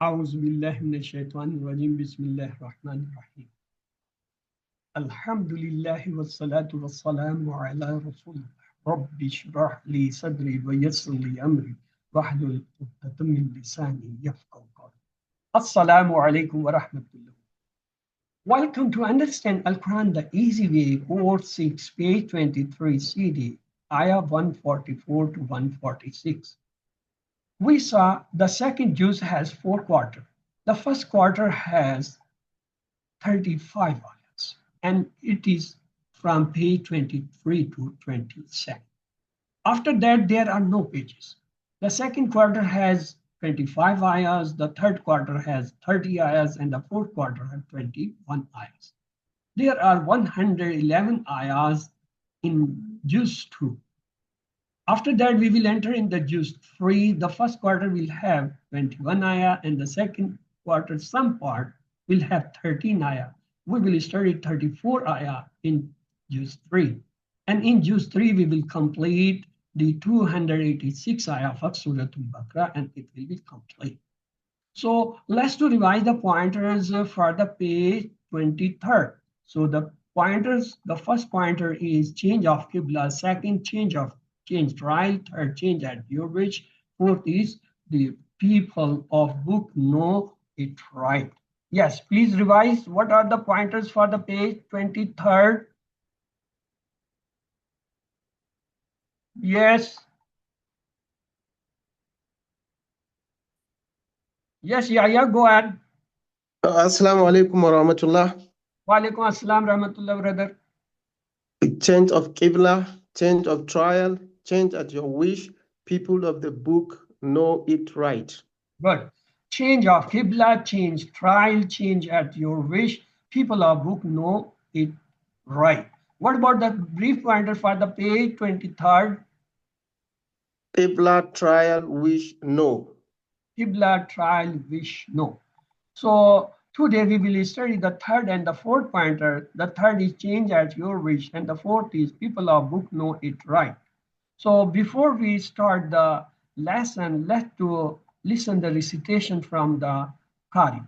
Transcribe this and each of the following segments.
أعوذ بالله من الشيطان الرجيم بسم الله الرحمن الرحيم الحمد لله والصلاة والسلام على رسول الله رب اشرح لي صدري ويسر لي أمري واحلل عقدة من لساني يفقهوا قولي السلام عليكم ورحمة الله. Welcome to Understand Al-Quran the Easy Way, Course 6, page 23, CD, Ayah 144 to 146. We saw the second juz has 4 quarters. The first quarter has 35 ayahs, and it is from page 23 to 27. After that, there are no pages. The second quarter has 25 ayahs, the third quarter has 30 ayahs, and the fourth quarter has 21 ayahs. There are 111 ayahs in juz 2. After that, we will enter in the juz 3. The first quarter will have 21 ayah, and the second quarter, some part, will have 13 ayah. We will study 34 ayah in juz 3. And in juz 3, we will complete the 286 ayah of Surah Al-Baqarah, and it will be complete. So let's to revise the pointers for the page 23rd. So the pointers, the first pointer is change of Qibla, second change trial, third change at your wish, fourth is the people of book know it right. Yes, please revise. What are the pointers for the page 23rd? Yes. Yes, yeah, go ahead. Assalamu alaikum wa rahmatullah. Wa alaikum assalam rahmatullah, brother. Change of Qibla, change of trial, change at your wish. People of the book know it right. Good. Change of Qibla, change trial, change at your wish. People of book know it right. What about the brief pointer for the page 23rd? Qibla, trial, wish, no. Qibla, trial, wish, no. So today we will study the third and the fourth pointer. The third is change at your wish, and the fourth is people of book know it right. So before we start the lesson, let's to listen the recitation from the Qari.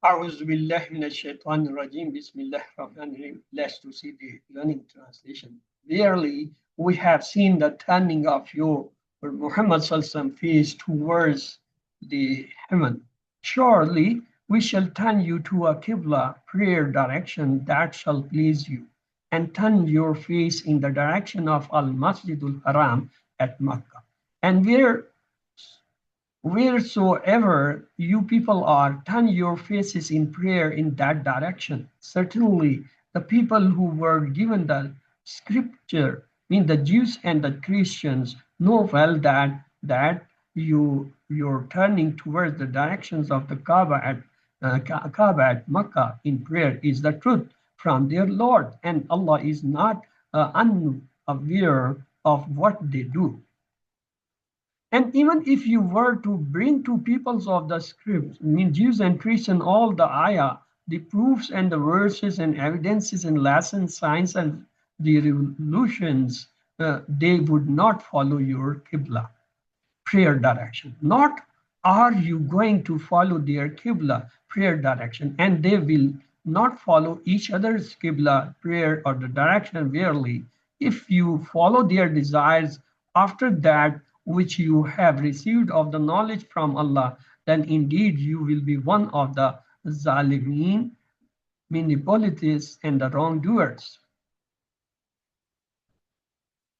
أعوذ بالله من الشيطان الرجيم بسم الله الرحمن الرحيم. Let's to see the learning translation. Verily, we have seen the turning of your Muhammad Sallallahu face towards the heaven. Surely, we shall turn you to a Qibla prayer direction that shall please you, and turn your face in the direction of Al-Masjidul Haram at Makkah. And wheresoever you people are, turn your faces in prayer in that direction. Certainly, the people who were given the scripture, the Jews and the Christians, know well that you're turning towards the directions of the Kaaba at Makkah in prayer is the truth from their Lord, and Allah is not unaware of what they do. And even if you were to bring to peoples of the scripts, Jews and Christians, all the ayah, the proofs and the verses and evidences and lessons, signs and the revolutions, they would not follow your Qibla prayer direction. Not are you going to follow their Qibla prayer direction, and they will not follow each other's Qibla prayer or the direction verily. If you follow their desires after that which you have received of the knowledge from Allah, then indeed you will be one of the Zalimin, manipulators and the wrongdoers.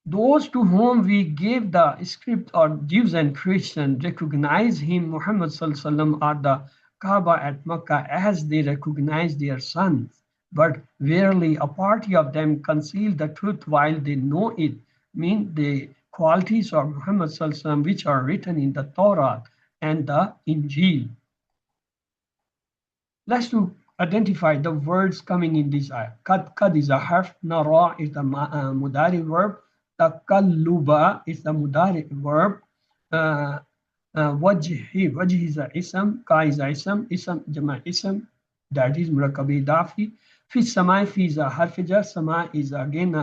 Those to whom we gave the script or Jews and Christians recognize him, Muhammad Sallallahu or the Kaaba at Makkah as they recognize their sons. But verily a party of them conceal the truth while they know it, the qualities of Muhammad Sallallahu which are written in the Torah and the Injil. Let's to identify the words coming in this ayah. Kad is a harf, nara is the mudari verb, takalluba is the mudari verb, wajhi is a ism, ka is a ism jama ism, that is murakabi dafi, Fi samai, fi is a harf jar, sama is again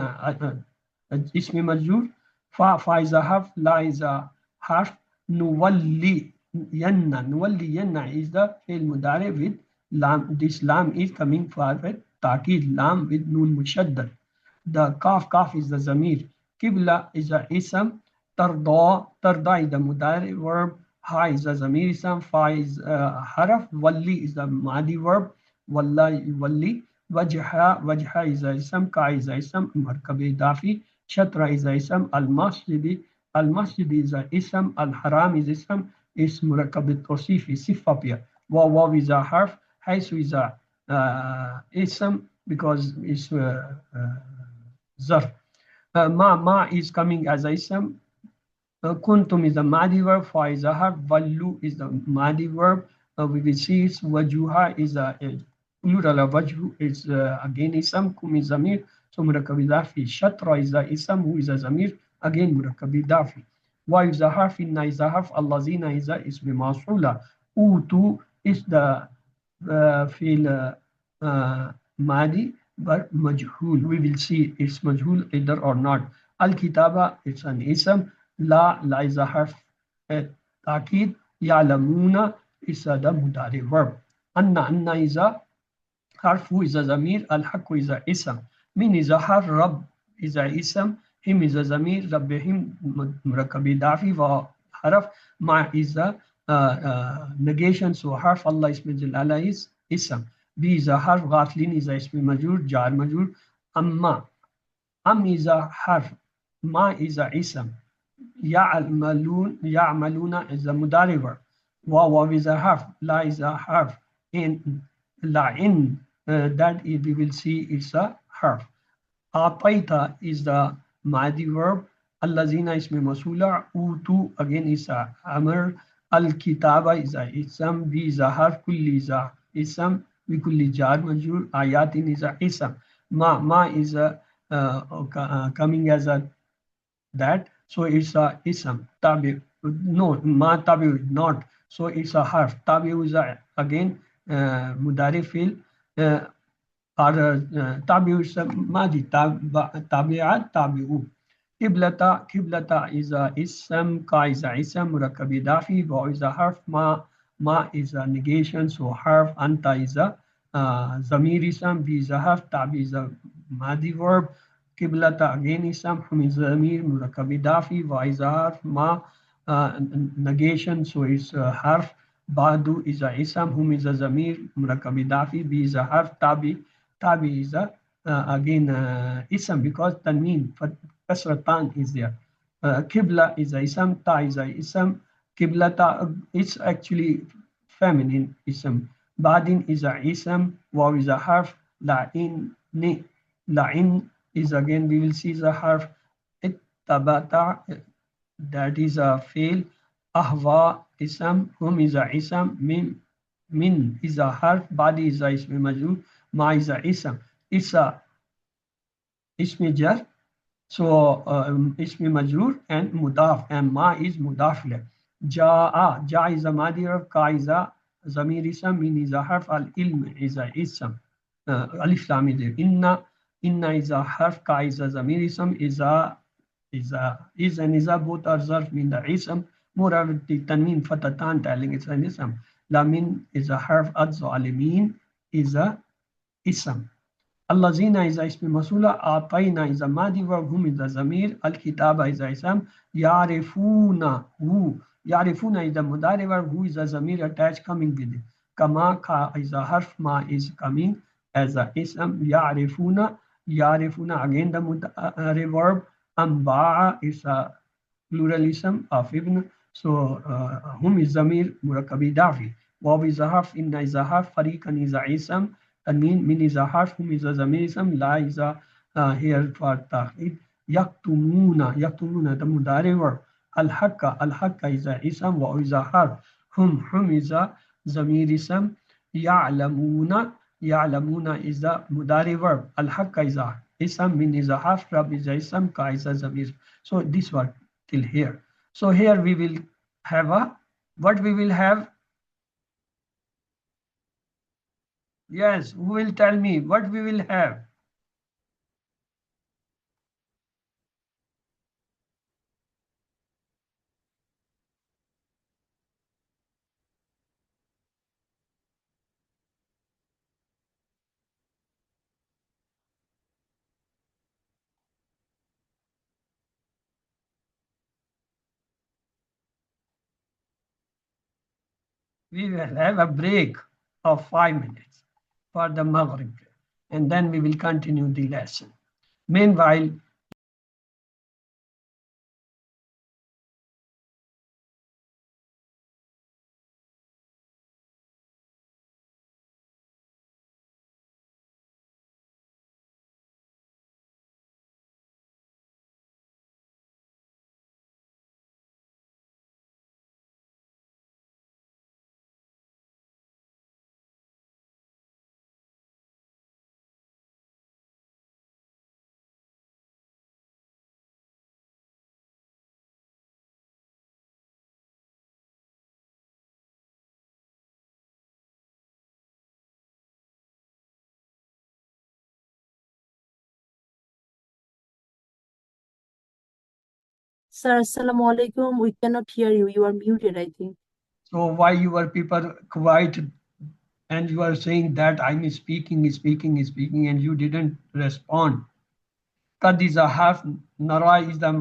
ismi majrur. Fa is a harf, la is a harf. Nuwalli yanna is the fi'l mudari with lam. This lam is coming for with ta'kid, lam with nun mushaddad. The kaf is the zamir. Qibla is a ism. Tarda is the mudari verb. Ha is the zamir ism. Fa is harf. Walli is the madi verb. Walli. Wajha is a ism. Ka is a ism. Markab idafi. Shatra is a ism. Al-masjid is a ism. Al-haram is ism. Is murakkab al-tawsifi. Sifa piya. Waw is a harf. Haysu is a ism because it's zarf. Ma is coming as a ism. Kuntum is the madi verb. Fa is a harf. Wallu is the madi verb. We will see it's wajuha is a plural of wajhu is again ism. Kum is zamir. So murakkab idafi. Shatra is a ism. Who is a zamir. Again murakkab idafi. Wa is a harf. Inna is a harf. Allazina is a ismi mawsula. Utu is the fil madi but majhul. We will see it's majhul either or not. Al-kitaba, it's an ism. La is a harf. Ta'kid. Ya'lamuna is the mudari verb. Anna is a harf. Who is a zamir. Al-haqqu is a ism. Min is a harf. Rabb is a ism. Him is a zamir. Rabbihim murakkab idafi wa harf. Ma is a negation. So harf. Allah ismi jalala is ism. B is a harf. Ghaflin is a ismi majrur. Jar majrur. Amma. Is a harf. Ma is a ism. Ya'maluna is a mudari verb. Waw is a harf. La is a harf. La'in, that we will see is a harf. Ataita is the madi verb. Allazina ismi masula. Utu again is a amr. Al-kitaba is a ism. B is a harf. Kulli is a ism. Bikulli jar majrur. Ayatin is a ism. Ma is a coming as a that. So it's a ism. Tabi. No, ma tabi not. So it's a harf. Tabi is a, again mudari fil. Tabi is a madi. Tabi'at tabi'u. Qiblata is a ism. Ka is a ism. Murakkab idafi. Wa is a harf. Ma is a negation. So harf. Anta is a zamir ism. B is a harf. Tabi is a madi verb. Qiblata again ism. Hum is zamir. Murakkab idafi. Wa is a harf. Ma negation. So it's harf. Ba'du is a ism. Hum is a zamir. Murakkab idafi. B is a harf. Tabi is a again ism because tanween kasratan is there. Qibla is a ism. Ta is a ism. Qiblata it's actually feminine ism. Badin is a ism. Waw is a harf. La'in is again we will see is a harf. Ittabata that is a fail. Ahwa ism. Hum is a ism. Min is a harf. Badi is a ismi majrur. Ma is a ism. It's a ismi jar. So ismi majrur and mudaf, and ma is mudaf le. Ja is a madi verb. Ka is a zamir ism. Min is a harf. Al ilm is a ism. Alif lam is there. Inna is a harf. Ka is a zamir ism. Is and is a both are zarf min the ism. Muravati tanween fatatan telling it's an ism. Lamin is a harf. Alimin is a ism. Allazina is a ismi masula. Atayna is a madi verb. Hum is a zamir. Al-kitaba is a ism. Yarifuna is the mudari verb. Who is a zamir attached coming with it. Kama ka is a harf. Ma is coming as a ism. Yarifuna again the mudari verb. Amba'a is a pluralism of ibn. So hum is zamir murakkab idafi. Waw is a harf. Inna is a harf. Fariqan is a ism. Tanween min is a harf. Hum is a zamir ism. La is a here for ta'kid. Yaktumuna the mudari verb. Al-haqqa is a ism. Wa is a harf. Hum is a zamir ism. Ya'lamuna is the mudari verb. Al-haqqa is a ism. Min is a harf. Rab is a ism. Ka is a zamir. So this one till here. So here we will have what we will have. Yes, who will tell me what we will have? We will have a break of 5 minutes for the Maghrib prayer, and then we will continue the lesson. Meanwhile, Sir, assalamu alaikum. We cannot hear you. You are muted, I think. so why you were people quiet and you are saying that I'm speaking, and you didn't respond? قد is a half, nara is the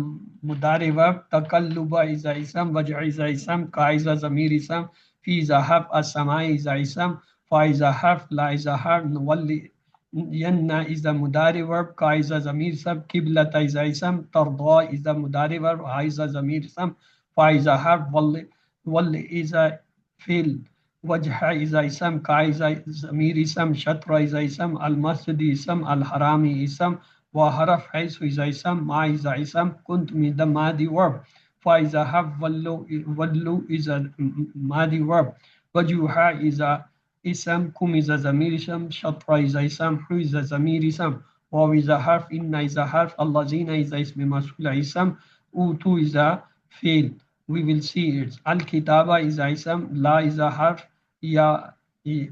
mudari verb, takalluba is a isam, waj'a is a isam, ka is a zamir isam, fi is a half, as-samai is a isam, fa is a half, la is a half, walli yanna is the mudari verb, ka is a zamir isam, kiblata is a isam, tarda is the mudari verb, ha is a zamir isam, fa is a half, walli is a fi'l, wajha is a isam, ka is a zamir isam, shatra is a isam, al-masjid isam, al-harami isam, وحرف حيث إذا اسم ما إذا اسم كنت من the ماضي verb فإذا have ولو is a ماضي verb وجوها is a اسم كم is a ضمير اسم شطر is a اسم حو is a ضمير اسم واو is a حرف إن is a حرف الذين is a اسم مسؤول اسم أوتو is a فعل. We will see it. الكتابة is a اسم لا is a حرف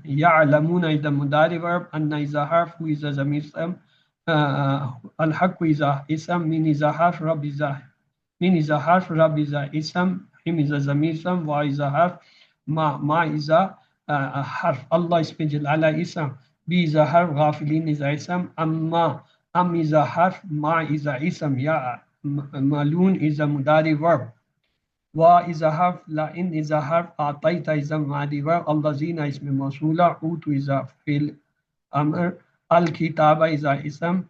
يعلمون is the مضارع verb أن is a حرف who is a ضمير اسم الحق إذا اسم من إذا حرف رب إذا من إذا حرف رب إذا اسم هم إذا ضمير اسم وإذا حرف ما إذا حرف الله اسم جل على اسم بي إذا حرف غافلين إذا اسم أما إذا حرف ما إذا اسم يا مالون إذا مضارع verb وإذا حرف لئن إذا حرف أعطيت إذا ماضي verb الذين اسم موصولة أوتوا إذا فعل أمر الكتابة إذا اسم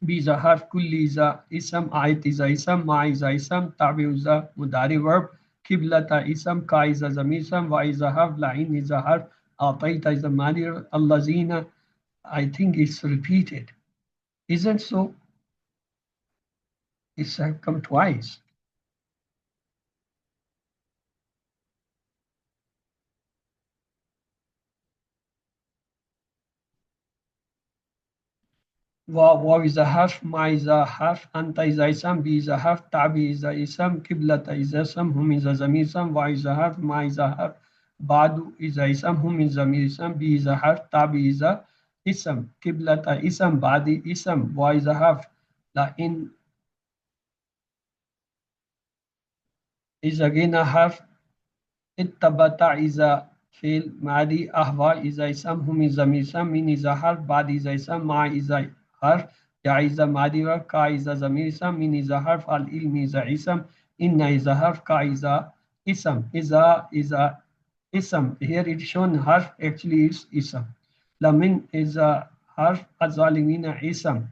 بإذا حرف كل إذا اسم آيت إذا اسم ما إذا اسم تابع إذا مضارع verb قبلة اسم كا إذا ضمير اسم وإذا حرف لعين إذا حرف أعطيت إذا ماضي الذين. I think it's repeated, isn't so? It's come twice. واو إذا حرف ما إذا حرف أنت إذا اسم بي إذا حرف تابع إذا اسم قبلة إذا اسم هم إذا ضمير اسم وإذا حرف ما إذا حرف بعد إذا اسم هم إذا ضمير اسم بي إذا حرف تابع إذا اسم قبلة اسم بعد اسم وإذا حرف لئن إذا جينا حرف اتبع إذا فعل ماضي أهوى إذا اسم هم إذا ضمير اسم من إذا حرف بعد إذا اسم مع إذا حرف يا إذا ماضي verb كا إذا ضمير اسم من إذا حرف العلم إذا اسم إن إذا حرف كا إذا اسم إذا اسم. Here it shown حرف actually is اسم. لمن إذا حرف الظالمين اسم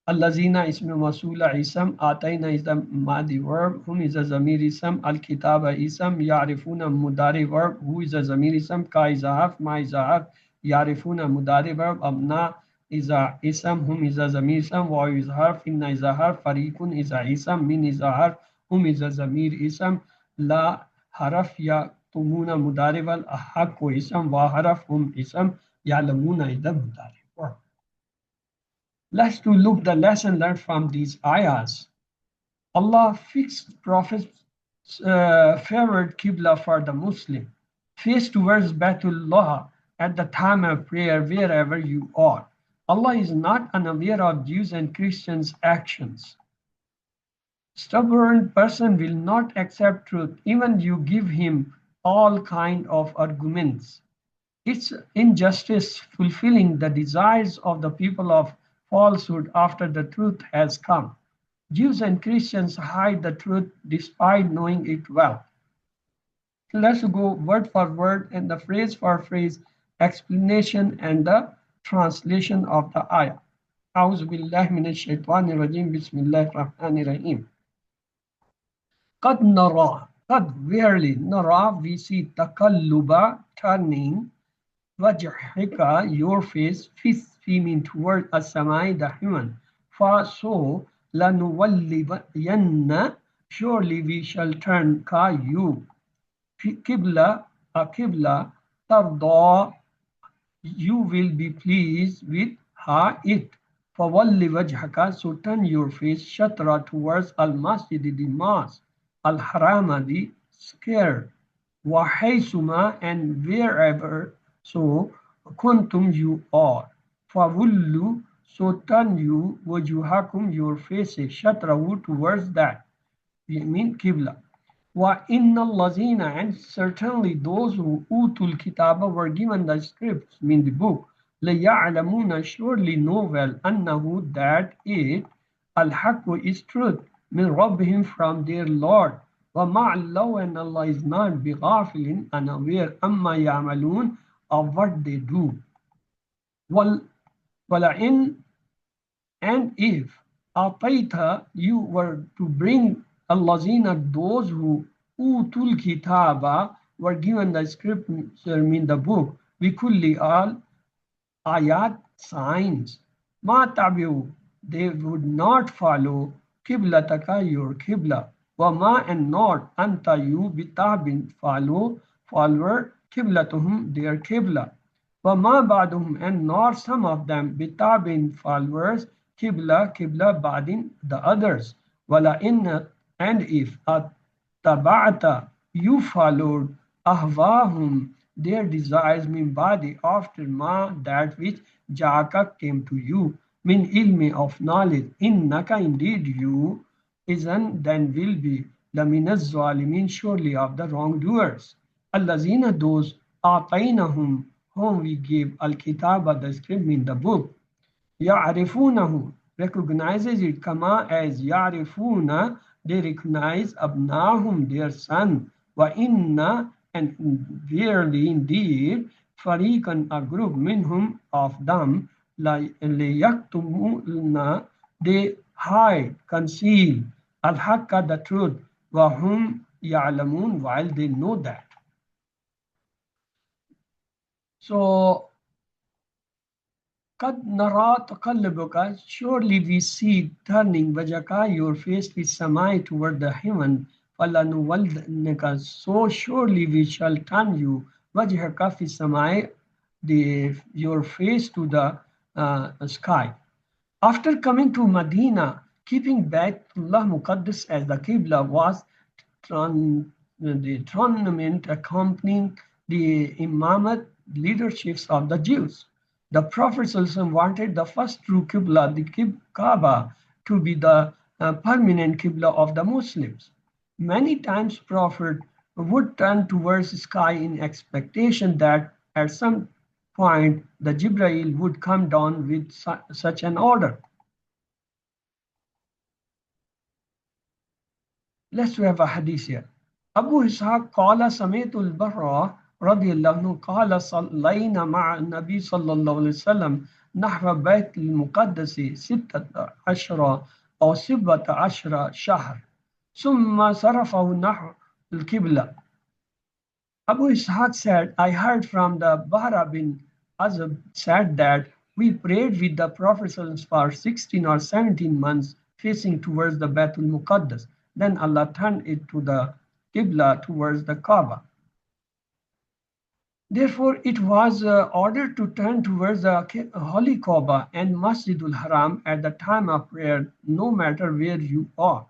الذين اسم موصول اسم آتينا is the ماضي verb هم is a ضمير اسم الكتابة اسم يعرفون مضارع verb who is a ضمير اسم كا إذا حرف ما إذا حرف يعرفون مضارع verb أبناء إذا اسم هم إذا ضمير اسم واو إذا حرف إن إذا حرف فريق إذا اسم من إذا حرف هم إذا ضمير اسم لا حرف يكتمون مضارع الحق اسم وحرف هم اسم يعلمون إذا مضارع verb. Let's to look the lesson learned from these ayahs. Allah fixed Prophet's favorite Qibla for the Muslim, face towards Baitullah, at the time of prayer wherever you are. Allah is not unaware of Jews and Christians' actions. Stubborn person will not accept truth, even you give him all kind of arguments. It's injustice fulfilling the desires of the people of falsehood after the truth has come. Jews and Christians hide the truth despite knowing it well. Let's go word for word and the phrase for phrase explanation and the translation of the ayah. أعوذ بالله من الشيطان الرجيم بسم الله الرحمن الرحيم. قد نرى, قد verily, نرى we see تقلب turning وجهك your face في mean toward السماء the heaven. So لنولين surely we shall turn ka you Qibla, a Qibla, tarda, you will be pleased with ha it. Fawalli wajhaka, so turn your face, shatra towards al-masjid, the mosque, al-harama, the square, wa haysuma, and wherever, so kuntum you are. Fawullu, so turn you, wajuhakum, your faces, shatrahu towards that. You mean Qibla. وَإِنَّ الَّذِينَ, and certainly those who utul kitaba were given the scripts, mean the book, لَيَعْلَمُونَ surely know well, أَنَّهُ that it, al-haqq is truth, min rabbihim from their Lord, وَمَعَ اللَّهِ and Allah is not بِغَافِلٍ unaware, أَمَّا يَعْمَلُونَ of what they do. وَلَئِنْ and if أَعْطَيْتَ you were to bring Allazina, those who utul kitaba were given the scripture, mean the book, bikulli all ayat signs. Ma tabiu, they would not follow qiblataka your qibla. Wa ma and not anta you bitabin follower qiblatuhum their qibla. Wa ma ba'duhum and nor some of them bitabin followers qibla ba'din the others. Wala inna and if taba'ata you followed ahwahum their desires min badi after ma that which ja'aka came to you min ilmi of knowledge innaka indeed you isn't then will be laminaz zalimin surely of the wrongdoers allazina those atainahum whom we gave al-kitaba the script mean the book ya'rifunahu recognizes it kama as ya'rifuna they recognize abnahum their son wa inna and verily indeed fariqan a group minhum of them liyaktumuna they hide conceal al-haqqa the truth wa hum ya'lamun while they know that. So قد نرى تقلبك surely we see turning wajaka your face fi samai toward the heaven فلنولنك so surely we shall turn you wajhaka fi samai your face to the sky. After coming to Medina, keeping Baytullah Muqaddas as the Qibla was the tournament accompanying the imamat leaderships of the Jews. The Prophet ﷺ wanted the first true Qibla, the Kaaba, to be the permanent Qibla of the Muslims. Many times Prophet would turn towards the sky in expectation that at some point the Jibreel would come down with such an order. Let's have a hadith here. Abu Ishaq qala sami'tu al-Barra رضي الله عنه قال صلينا مع النبي صلى الله عليه وسلم نحو بيت المقدس 16 أو 17 شهر ثم صرفه نحو القبلة. Abu Ishaq said, I heard from the Bahra bin Azib said that we prayed with the Prophet for 16 or 17 months facing towards the Baitul Muqaddas. Then Allah turned it to the Qibla towards the Kaaba. Therefore, it was ordered to turn towards the Holy Kaaba and Masjidul Haram at the time of prayer, no matter where you are.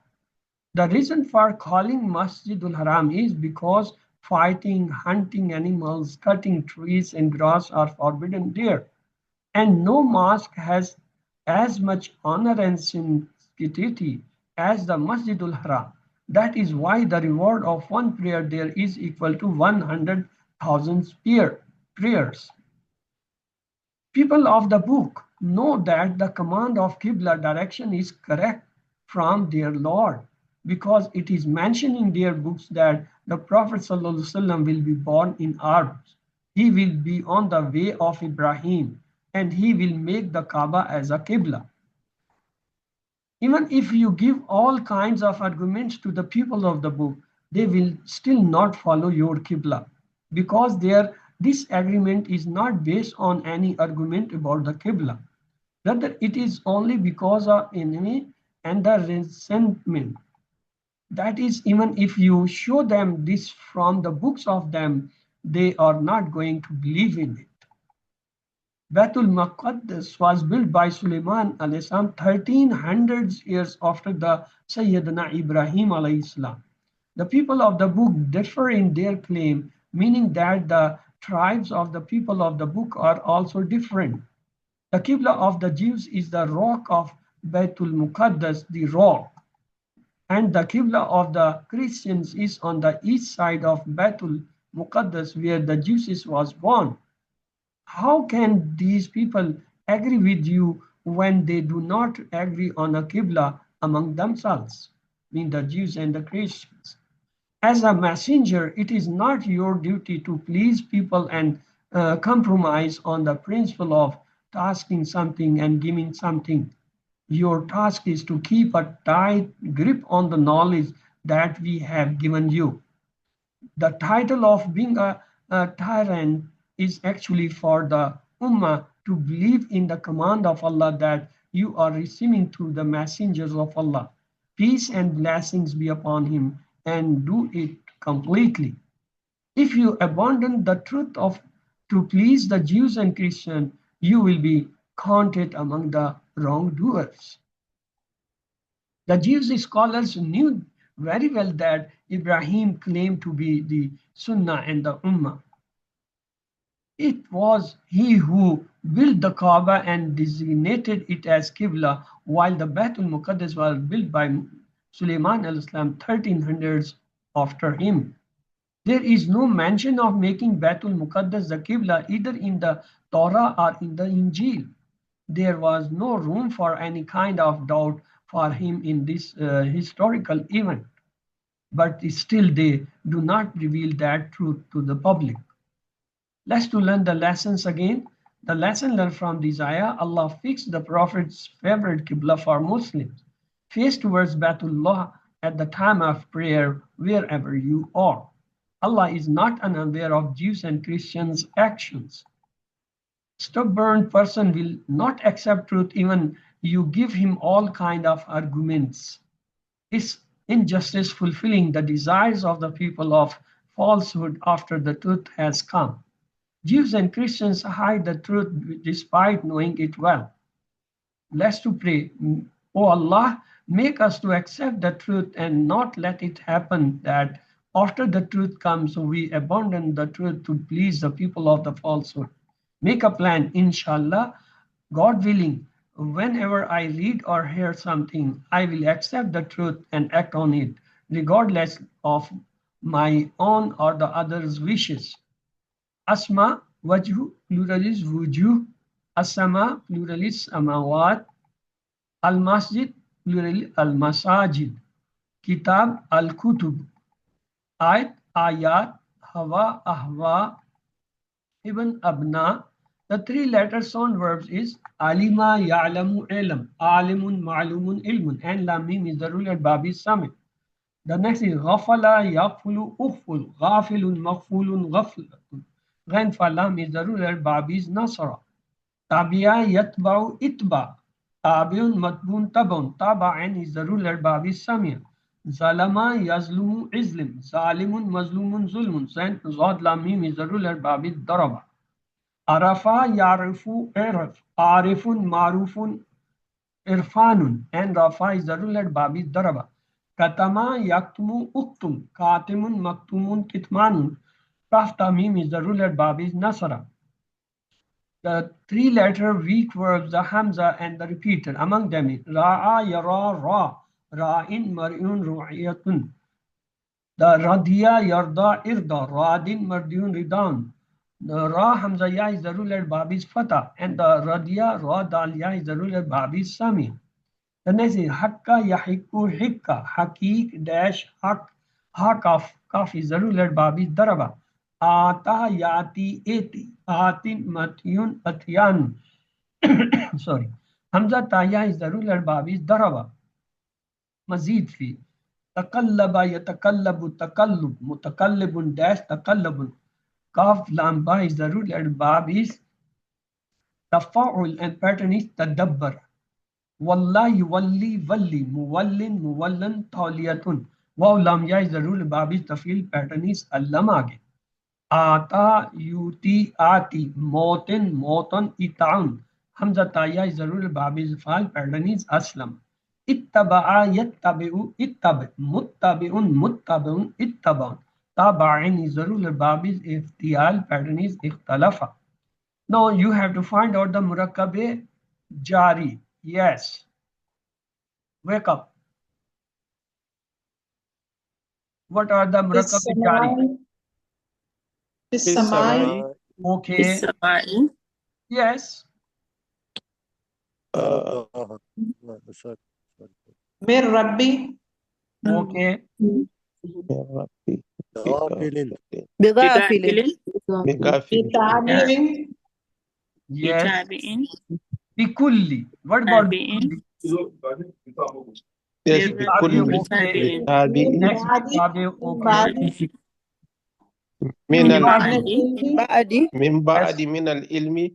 The reason for calling Masjidul Haram is because Fighting, hunting animals, cutting trees and grass are forbidden there. And no mosque has as much honor and sanctity as the Masjidul Haram. That is why the reward of one prayer there is equal to 100,000 prayers. People of the book know that the command of Qibla direction is correct from their Lord, because it is mentioned in their books that the Prophet ﷺ will be born in arms. He will be on the way of Ibrahim, and he will make the Kaaba as a Qibla. Even if you give all kinds of arguments to the people of the book, they will still not follow your Qibla, because their disagreement is not based on any argument about the Qibla. Rather, it is only because of enemy and the resentment. That is, even if you show them this from the books of them, they are not going to believe in it. Baitul Maqdis was built by Sulaiman alayhi salam 1300 years after the Sayyidina Ibrahim alayhi salam. The people of the book differ in their claim, meaning that the tribes of the people of the book are also different. The Qibla of the Jews is the rock of Baitul Muqaddas, the rock. And the Qibla of the Christians is on the east side of Baitul Muqaddas, where the Jesus was born. How can these people agree with you when they do not agree on a Qibla among themselves, mean the Jews and the Christians? As a messenger, it is not your duty to please people and compromise on the principle of tasking something and giving something. Your task is to keep a tight grip on the knowledge that we have given you. The title of being a tyrant is actually for the Ummah to believe in the command of Allah that you are receiving through the messengers of Allah. Peace and blessings be upon him, and do it completely. If you abandon the truth to please the Jews and Christians, you will be counted among the wrongdoers. The Jewish scholars knew very well that Ibrahim claimed to be the Sunnah and the Ummah. It was he who built the Kaaba and designated it as Qibla, while the Baitul Muqaddas was built by Sulaiman al-Islam 1300s after him. There is no mention of making Baitul Muqaddas the Qibla either in the Torah or in the Injil. There was no room for any kind of doubt for him in this historical event. But still they do not reveal that truth to the public. Let's to learn the lessons again. The lesson learned from this ayah: Allah fixed the Prophet's favorite Qibla for Muslims. Face towards Baitullah at the time of prayer wherever you are. Allah is not unaware of Jews and Christians' actions. Stubborn person will not accept truth even you give him all kind of arguments. Is injustice fulfilling the desires of the people of falsehood after the truth has come. Jews and Christians hide the truth despite knowing it well. Let's to pray. Oh Allah, make us to accept the truth and not let it happen that after the truth comes, we abandon the truth to please the people of the falsehood. Make a plan, inshallah, God willing. Whenever I read or hear something, I will accept the truth and act on it, regardless of my own or the others' wishes. Asma, wajhu, plural is wujuh. Asama, plural is samawat. Al-masjid, plural al-masajid. Kitab, al-kutub. Ayat, ayat. Hawa, ahwa. Ibn, abna. The three letter sound verbs is alima, ya'lamu, ilm. Alimun, ma'lumun, ilmun. And lam mim is the ruler babi samit. The next is ghafala, yaqfulu, ukhful. Ghafilun, maghfulun, ghaflatun. Ghain falam is the ruler babis nasara. Tabiya, yatba'u, itba. Tabiun, matbun, tabun. Taba'an is the ruler babis samia. Zalama, yazlumu, izlim. Zalimun, mazlumun, zulmun. Zad lam mim is the ruler babis daraba. Arafa, Yarifu, Arif, Arifun, Marufun, Irfanun, and Rafa is the ruler Babi Daraba. Katama yaktumu uktum. Katimun maktumun kitmanun. Kaf tamim is the ruler bab is nasara. The three-letter weak verbs, the hamza and the repeated. Among them is ra'a, yara, ra, ra'in, mar'un, ru'iyatun. The radiya, yarda, irda, radin, mardiun, ridan. The ra hamza ya is the ruler bab is fatah, and the radiya, ra, dal ya is the ruler bab is sami. The next is hakka, yahiku, hikka, hakik, dash, hak, kaf is the ruler bab is daraba. Ata, yati, eti, atin, matyun, atyan. Sorry. Hamza Taya is the ruler bab is daraba. Mazid fi. Takallaba yatakallabu takallub. Mutakallibun dash takallabun. Kaf lamba is the ruler bab is tafa'ul and pattern is tadabbar. Wallahi walli walli muwallin muwallan tawliyatun. Waw lam ya is the ruler bab is tafil pattern is allamage. Ata yuti ati motin motan itaun. Hamza Taya is the ruler bab is fal pattern is aslam. Ittaba'a yattabi'u ittabi muttabi'un muttabi'un ittaba'un. Taba'in is the ruler bab is iftial pattern is ikhtalafa. Now you have to find out the murakkabe jari. Yes. Wake up. What are the murakkabe jari? Samai. Okay. Yes. Mir Rabbi. Okay. بغافل Bitabi'in. Yes. Bikulli. What about bikulli? Yes, Bitabi, بكل okay. بتابع Next bitabi, okay. من Min ال- ba'di. من بعد من العلم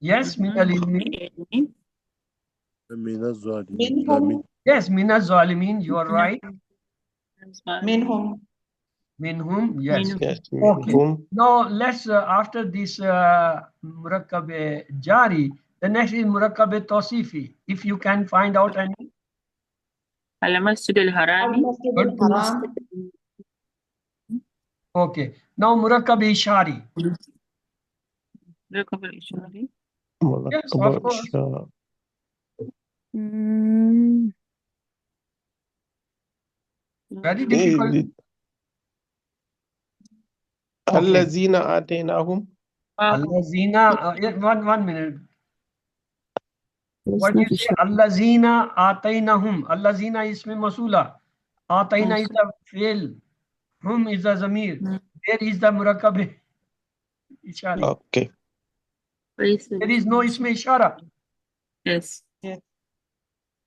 Yes, min al-ilmi. Minhum. Yes, min al-zalimin. You are right. Minhum. Minhum. Yes. yes Okay. منهم Now let's after this murakkabe jari, the next is murakkabe tawsifi. If you can find out any. Al-Masjid al-Haram. Okay. Now murakkabe ishari. Yes, مركب of course. الإشارة. Very difficult. Okay. الذين آتيناهم Allazina, one minute. What do you say? Allazina atainahum. Allazina isme masula. Ataina is the fail. Hum is the zamir. There is the murakkabe ishari. okay There is no isme ishara. Yes.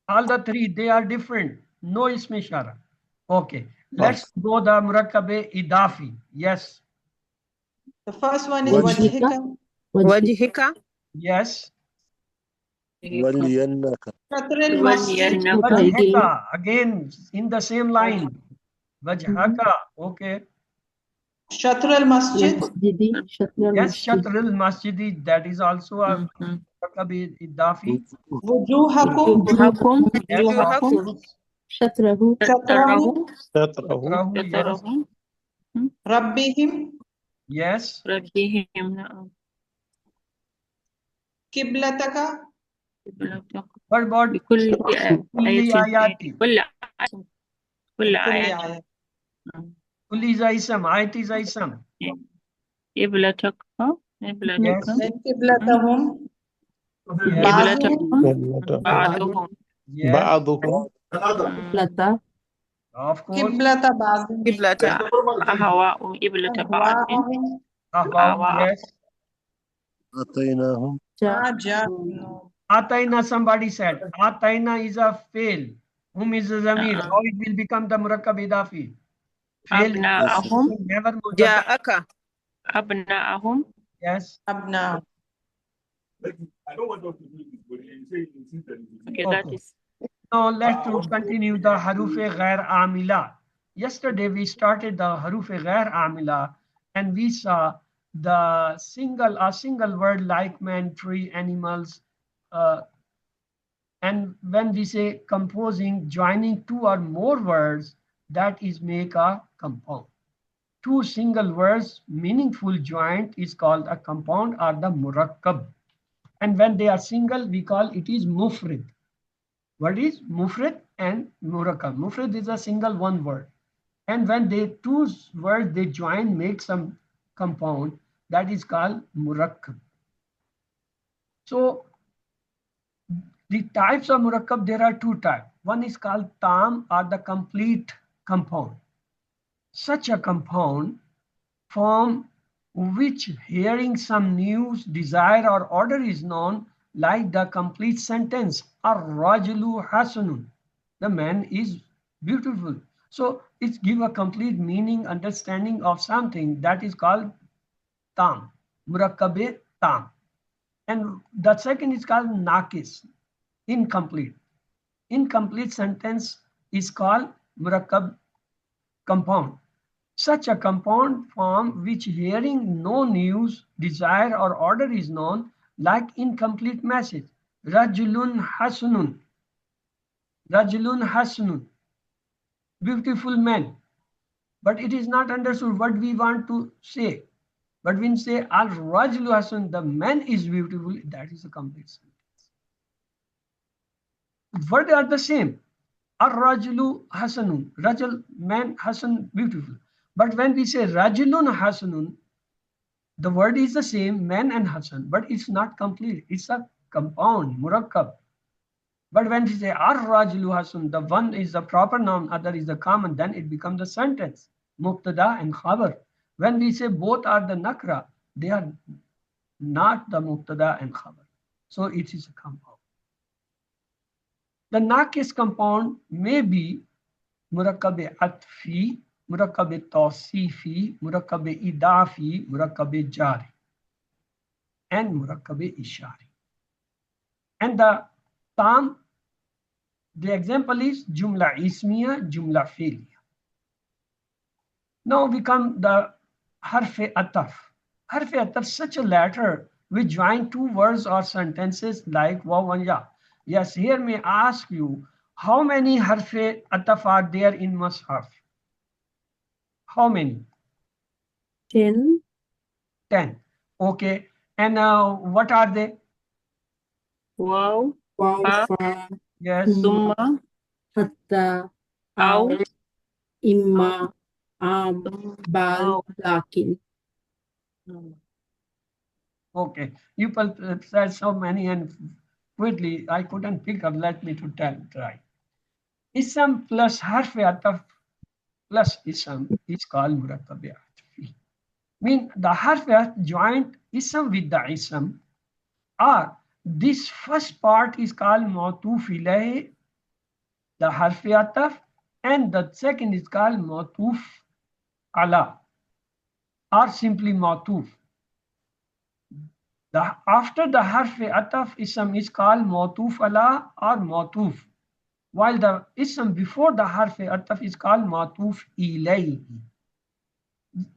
All the three, they are different. No isme ishara. Okay. Let's go the murakkabe idafi. Yes. The first one is wajhika. وجهك Yes. Shatril Masjid. Wajhaka. Again, in the same line. Wajhaka. Okay. Shatril Masjid. Yes, Shatril Masjidi, that is also a murakkabe idafi. Wujuhakum. Yes, of course. شطره Shatrahu. شطره Yes. Rabbihim. Yes. Qiblataka. What about kulli ayati? Kulli ayat. Kulli is a ism, ayat is a ism. Yes. Then qiblatahum. Yes. Ba'duhum. Yes. بعضهم لتا Of course. Qiblata ba'duhum. Ahwa'u, yes. Aja'u. Ataina, somebody said. Ataina is a fail. Whom is a zamir? How it will become the murakkab idafi? Fail. Never murakkab. جاءك Yes. Abna. Okay. Now let's continue the harufe ghair amila. Yesterday we started the harufe ghair amila and we saw the single word like man, tree, animals, and when we say composing, joining two or more words, that is make a compound. Two single words meaningful joint is called a compound or the murakkab. And when they are single, we call it is mufrid. What is mufrid and murakkab? Mufrid is a single one word. And when they two words they join, make some compound, that is called murakkab. So the types of murakkab, there are two types. One is called tam or the complete compound. Such a compound from which hearing some news, desire or order is known, like the complete sentence, ar-rajulu hasanun, the man is beautiful. So it gives a complete meaning, understanding of something, that is called tam, murakkabe tam. And the second is called nakis, incomplete. Incomplete sentence is called murakkab compound. Such a compound from which hearing no news, desire or order is known, like incomplete message. Rajulun hasunun. Rajulun hasunun. Beautiful man. But it is not understood what we want to say. But when we say al rajulu hasun, the man is beautiful, that is a complete sentence. Words are the same. Ar-rajulu hasanun, rajul, man, hasan, beautiful. But when we say rajulun hasanun, the word is the same, man and hasan, but it's not complete. It's a compound, murakkab. But when we say ar-rajulu hasan, the one is the proper noun, other is the common, then it becomes a sentence, mubtada and khabar. When we say both are the nakra, they are not the mubtada and khabar. So it is a compound. The nakis compound may be murakkab atfi, murakkab tawsifi, murakkab idafi, murakkab jari, and murakkab ishari. And the tam, the example is jumla ismiya, jumla fi'liya. Now we come the harf ataf. Harf ataf, such a letter which join two words or sentences like waw and ya. Yes, here may ask you, how many harf ataf are there in Mus'haf? How many? 10. 10. Okay. And what are they? Wow. Fa. Yes. Thumma. Hatta. Aw. Imma. Bal. Lakin. Okay. You said so many and quickly I couldn't pick up. Let me to try. Ism plus harf ataf plus ism is called murakkab atfi. Mean the harf joined ism with the ism, or this first part is called ma'tuf ilayhi, the harf ataf, and the second is called ma'tuf ala, or simply ma'tuf. After the harf ataf ism is called ma'tuf ala or ma'tuf, while the ism before the harf ataf is called ma'tuf ilayhi.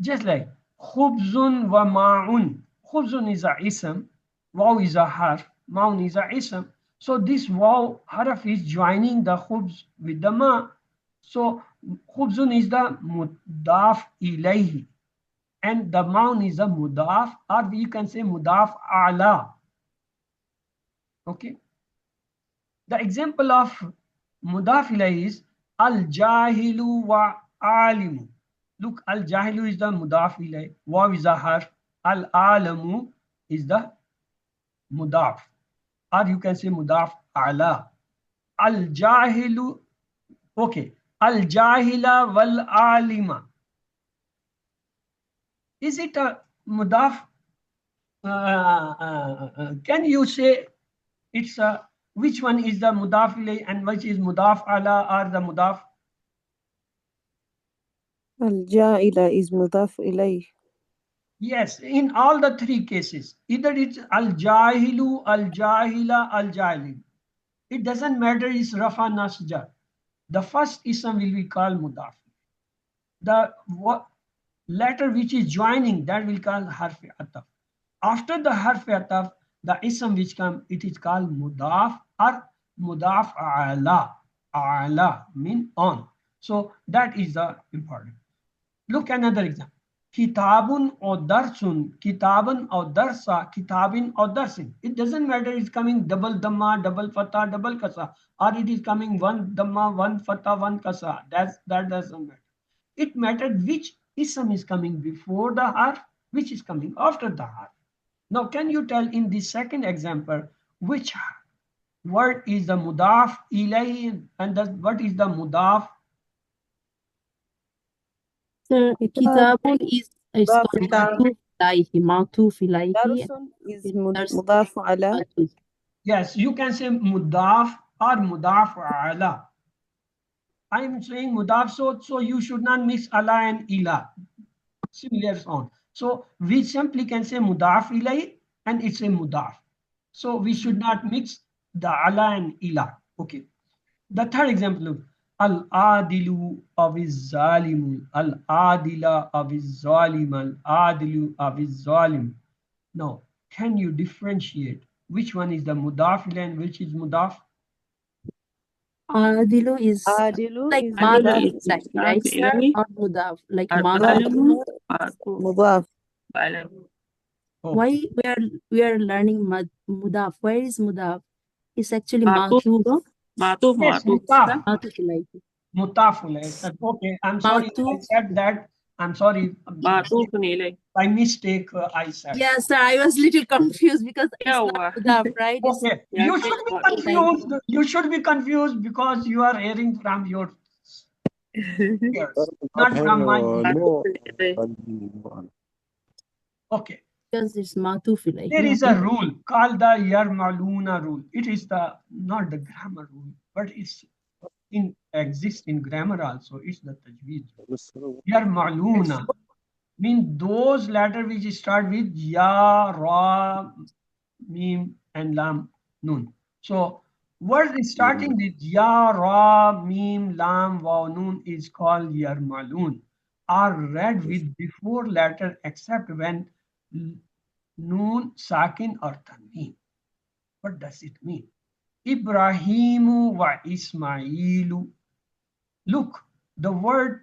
Just like khubzun wa ma'un. Khubzun is a ism, waw is a harf, ma'un is a ism. So this waw harf is joining the khubz with the ma. So khubzun is the mudaf ilayhi, and the ma'un is a mudaf, or you can say mudaf ala. Okay. The example of mudaf ilayhi is al-jahilu wa alimu. Look, al-jahilu is the mudaf ilayhi, waw is a harf, al-alamu is the mudaf, or you can say mudaf ala. Al-jahilu, okay, al-jahila wal-alima. Is it a mudaf? Can you say it's a, which one is the mudaf ilayhi and which is mudaf ala or the mudaf? Al-Ja'ila is mudaf ilayh. Yes, in all the three cases, either it's al-jahilu, al-jahila, al-jahilin. It doesn't matter, it's rafa nasja. The first ism will be called mudaf. The letter which is joining, that will call harf ataf. After the harf ataf, the ism which comes, it is called mudaf, or Mudaf ala. Ala mean on. So that is the important. Look another example. Kitabun or darsun, kitaban or darsa, kitabin or darsin. It doesn't matter it's coming double dhamma, double fatha, double kasa, or it is coming one dhamma, one fatha, one kasa. That doesn't matter. It matters which ism is coming before the harf, which is coming after the harf. Now, can you tell in the second example which word is the mudaf ilayhi and what is the mudaf? Sir, kitabun is مضاف called matuf ilayhi. درس is Dars مضاف على matuf. Yes, you can say mudaf or mudaf ala. I am saying mudaf, so you should not mix ala and ila. Similar sound. So we simply can say mudaf ilay and it's a mudaf. So we should not mix the ala and ila. Okay. The third example, al-adilu aviz-zalimu, al-adila aviz-zalim, al-adilu aviz-zalim. Now, can you differentiate which one is the mudaf ilay and which is mudaf? Adilu is عادل like is matuf مضاف ilayhi, right, sir? Or mudaf, like مضاف matuf. مضاف Why we are learning mudaf? Where is mudaf? It's actually matuf. Yes, mutaf. Matuf ilayhi. Mutaf ilay. Okay, I'm sorry I Matuf. said that. I'm sorry. By mistake, I said. Yeah, sir, I was little confused because it's not mudaf, right? It's Okay, you should be confused. You should be confused because you are hearing from your ears, not from my ears. Okay, because it's matuf ilayhi. there is a rule called the Yarmaluna rule. It is not the grammar rule, but it's exists in grammar also. It's the tajweed. Yarmaluna mean those letters which start with ya, ra, mim, and lam, nun. So words starting with ya, ra, mim, lam, waw, nun is called yarmalun, are read with before letter except when nun, sakin, or tanween. What does it mean? Ibrahimu wa Ismailu. Look, the word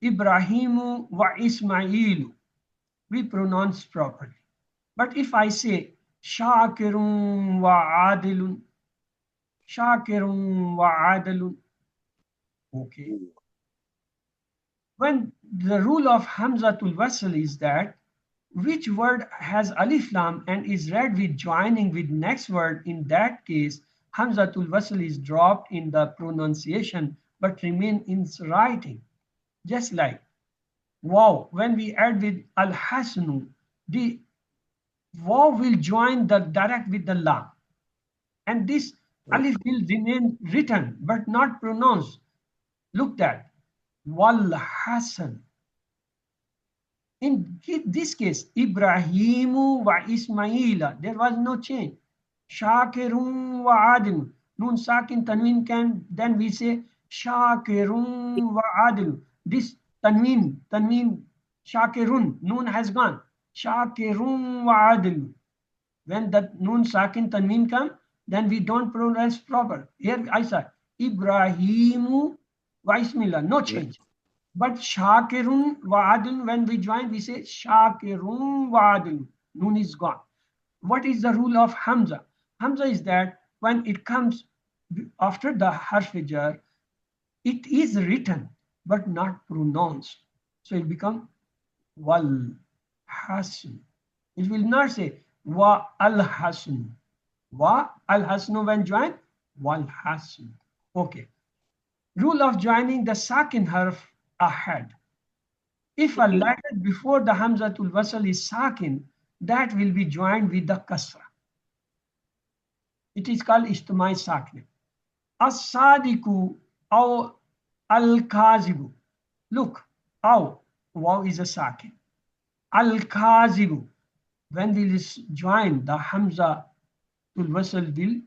Ibrahimu wa Ismailu, we pronounce properly. But if I say Shakirun wa Adilun, Shakirun wa Adilun, okay. When the rule of Hamzatul Wasl is that which word has alif lam and is read with joining with next word, in that case Hamzatul Wasl is dropped in the pronunciation but remain in writing. Just like waw, when we add with al-hasnu, the waw will join the direct with the lam, and this alif will remain written but not pronounced. Look at wal hasan. In this case, Ibrahimu wa Ismaila, there was no change. Shakirun wa Adil. Nun sakin tanween can, then we say Shakirun wa Adil. This tanween, Shakirun, nun has gone. Shakirun wa Adil. When that nun sakin tanween come, then we don't pronounce proper. Here I said Ibrahimu wa Ismaila, no change. But Shakirun wa Adil, when we join, we say Shakirun wa Adil. Nun is gone. What is the rule of Hamza? Hamza is that when it comes after the harf jar, it is written but not pronounced. So it becomes wal hasan. It will not say wa al hasan. Wa al hasan when joined, wal hasan. Okay. Rule of joining the sakin harf ahead. If a letter before the Hamzatul Wasl is sakin, that will be joined with the kasra. It is called istimai sakin. As-sadiku aw al-kazibu. Look, aw, waw is a sakin. Al-kazibu, when we join the Hamzatul Wasl will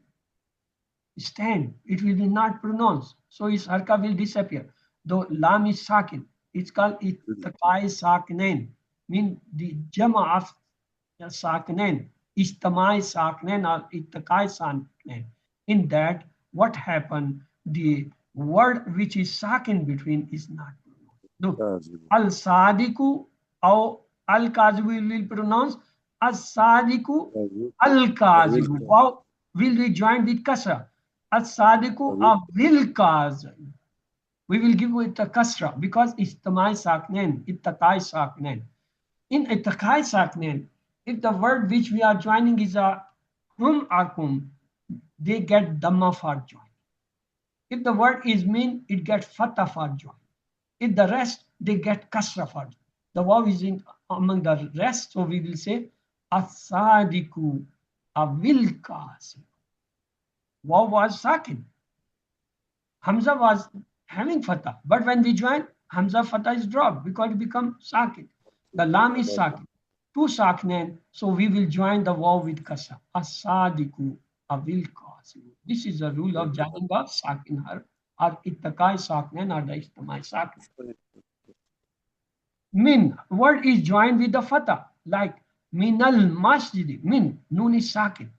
stand. It will be not pronounced. So its harka will disappear. Though lam is sakin, it's called ittaqai sakinain, mean the jama of sakinain, istamai sakinain or ittaqai sakinain. In that, what happened? The word which is sakin between is not pronounced. Look, al-sadiku or al-kazibu will pronounce as-sadiku al-kazibu. Wow, will be joined with kasra. As-sadiku avil-kazibu. We will give it a kasra because istamai saknen, ittakai saknen. In ittakai saknen, if the word which we are joining is a hum or kum, they get dhamma for join. If the word is min, it gets fatha for join. If the rest, they get kasra for join. The waw is in among the rest, so we will say as-sadiku avil kazibu. Waw was sakin. Hamza was having fatha, but when we join, Hamza fatha is dropped because it becomes sakin. The lam is sakin. Two saknen, so we will join the waw with kasra. As-sadiku avil kazibu. This is the rule of joining of sakin har or ittakai saknen or the istamai saknen. Min word is joined with the fatha, like minal masjid. Min noon is sakin.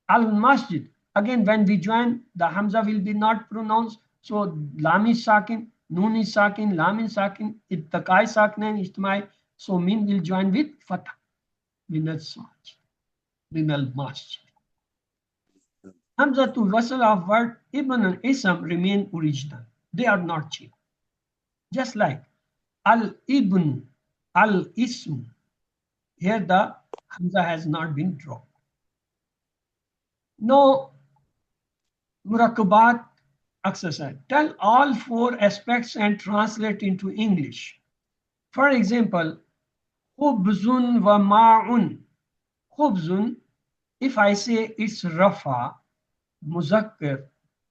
Al masjid. Again, when we join, the hamza will be not pronounced. So lam is sakin, noon is sakin, lam is sakin, ittakai saknen, istamai. So min will join with fatha. Minal masjid. Minal masjid. Hamza to wasl of word ibn and ism remain original. They are not changed. Just like al-ibn, al-ism. Here the hamza has not been dropped. Now, murakabat exercise. Tell all four aspects and translate into English. For example, khubzun wa ma'un. Khubzun, if I say it's rafa, muzakkar,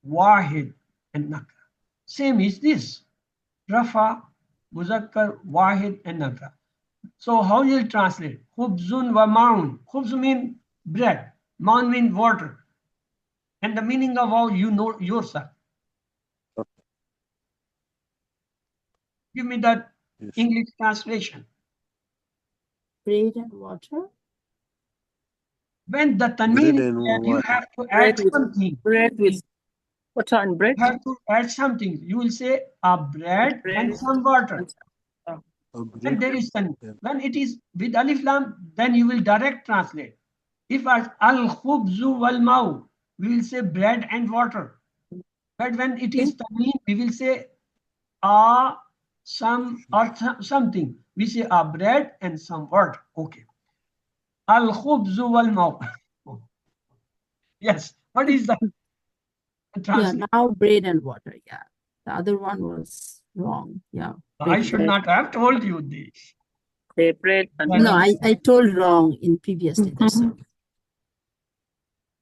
wahid, and nakra. Same is this. Rafa, muzakkar, wahid, and nakra. So how you will translate? Khubzun wa ma'un. Khubz means bread. Ma'un means water. And the meaning of how you know yourself. Give me that English translation. Bread and water. When the tanween is there, you have to add something. Bread with water and bread. You have to add something. You will say a bread and some water. And there is tanween. When it is with alif lam, then you will direct translate. If as al khubzu wal ma'u, we will say bread and water. But when it is tanween, we will say some or something. We say a bread and some water. Okay. Al khubzu wal ma'u. Yes. What is the translation? Yeah, now bread and water. Yeah. The other one was wrong. Yeah. I should not have told you this. The bread and No, I told wrong in previous day. That's all.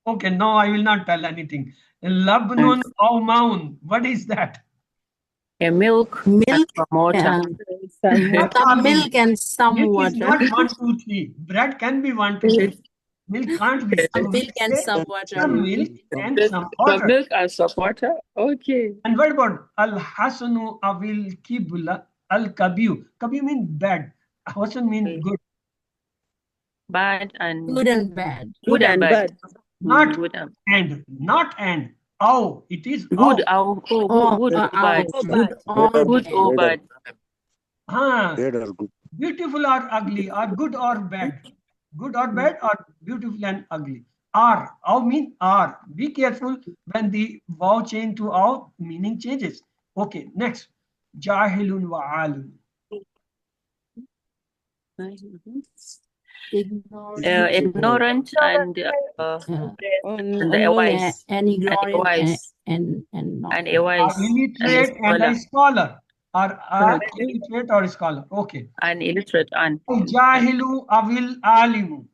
Okay, no, I will not tell anything. Labnun aw maun. What is that? a milk, Milk and some water. and What some are milk and some Milk water. is not 1, 2, 3. Bread can be 1, 2, 3. Milk can't be. So Milk and some water. some milk and Milk- some Some water. milk and some water. Okay. And what about al-hasanu avil kibla al-kabiu? Kabiu means bad. Hasan means good. Bad and Good and bad. good and bad. Not Good and and. Not and. Oh, it is good. oh. Good or bad. Good or Good bad. or bad. Ah, Bad or good? beautiful or ugly, or good or bad. Good or bad, or beautiful and ugly. Are. Aw mean are. Be careful when the wow change to aw, meaning changes. Okay, next. Jahilun wa alun. Ignorant and And wise. and ignorant wise. and not. And a wise. Illiterate and a scholar. Are illiterate or scholar. Okay. And illiterate and Jahilu avil alimu.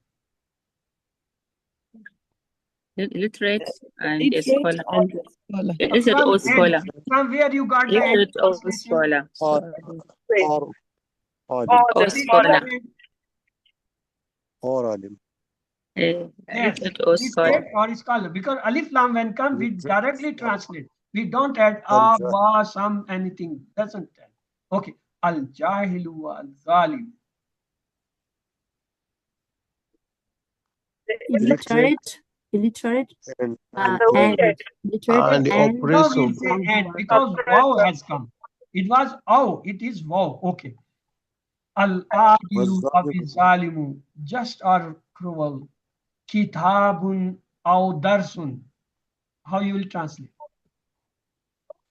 illiterate and a scholar. Illiterate From, or scholar. from where you got the Illiterate or translation? scholar. Or alim. Or scholar. Or alim. Yes, Illiterate or scholar. literate or scholar. Because alif lam when come, we directly translate. We don't add Al- ba, some, anything. Doesn't tell. Okay. Al jahilu wa al zalim. Illiterate illiterate, and and illiterate. illiterate And the and No, oppressor. we'll say and because wow has come. It was it is wow. Okay. Al-adilu zalimu, just or cruel. Kitabun aw darsun. How you will translate?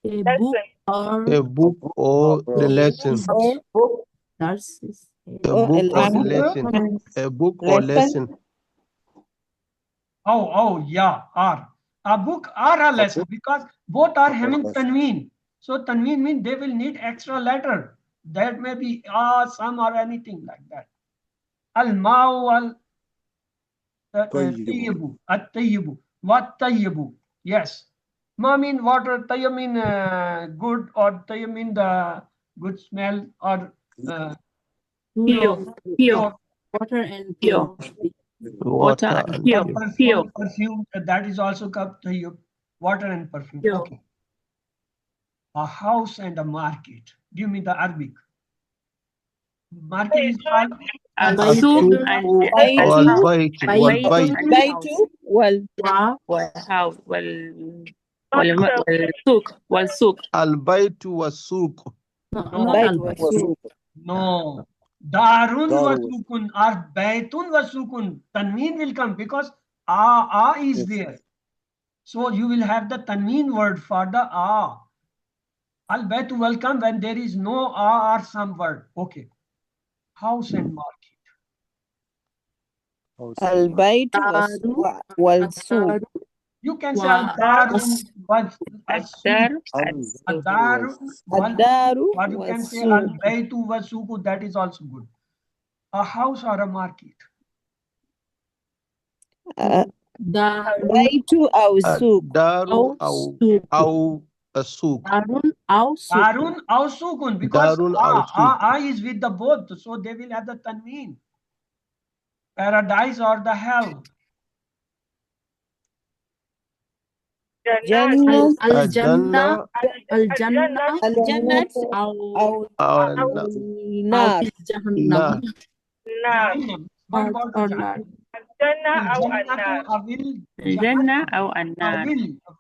a book or A book or the lesson. dars is A book or the lesson. A book or lesson. Yeah, or. A book or a lesson because both are having tanween. So tanween means they will need extra letter. That may be some or anything like that. Al-ma'u al-tayyibu. At-tayyibu. What tayyibu? Yes. Ma mean water, tayyib mean good, or tayyib mean the good smell, or Pure. water and Pure. Water and and pure. pure. perfume, that is also called tayyib. Water and perfume. Pure. Okay. A house and a market. Give me the Arabic. Market is called السوق والبيت والسوق البيت والسوق. No. Darun wasukun or baitun wasukun. Tanween will come because is there. So you will have the tanween word for the a. Al baitu will come when there is no or some word. Okay. House and market. البيت والسوق. You can say al-darun الدار or you can say al-baytu wasuku, that is also good. A house or a market. البيت أو السوق. الدار أو السوق. Darun aw sukun because Darun aw sukun. is with the both, so they will have the tanween. Paradise or the hell. جنة الجنة الجنة أو النار النار. الجنة أو النار.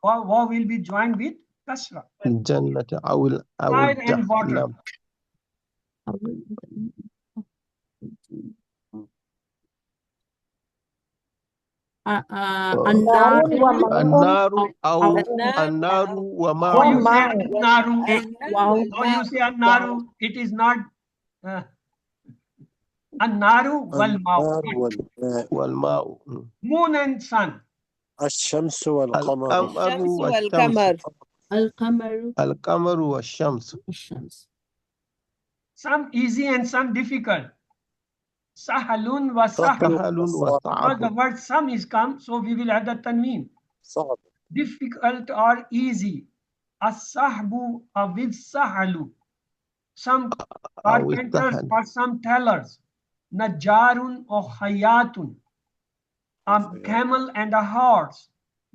What will be joined with kasra. الجنة أو Fire and water. الجهنم. النار أو النار وما. You say naru. You say naru. It is not naru wal والماء. moon and sun. الشمس والقمر. القمر والشمس. Some easy and some difficult. Sahalun wa sahab. Because the word some is come, so we will have the tanween. Difficult or easy. As-sahbu with sahalu. Some carpenters or some tellers. Najarun or hayatun. A camel and a horse.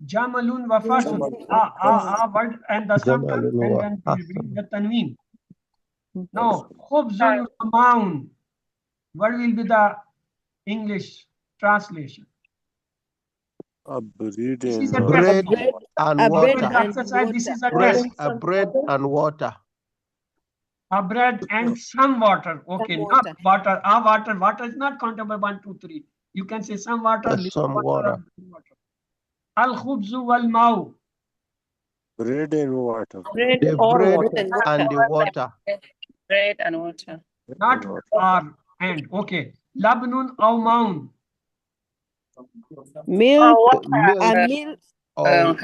Jamalun wa fasun. Word and the some come, and then we bring the tanween. Now, khubzun wa ma'un. What will be the English translation? Bread and water. This is a test. Bread and water. A bread and some water. Okay, not water. Water. Water is not countable 1, 2, 3. You can say some water. Some water. Al khubzu wal ma'u. Bread and water. The bread and the water. Bread and water. Not or and. Okay. Labnun aw ma'un. Milk or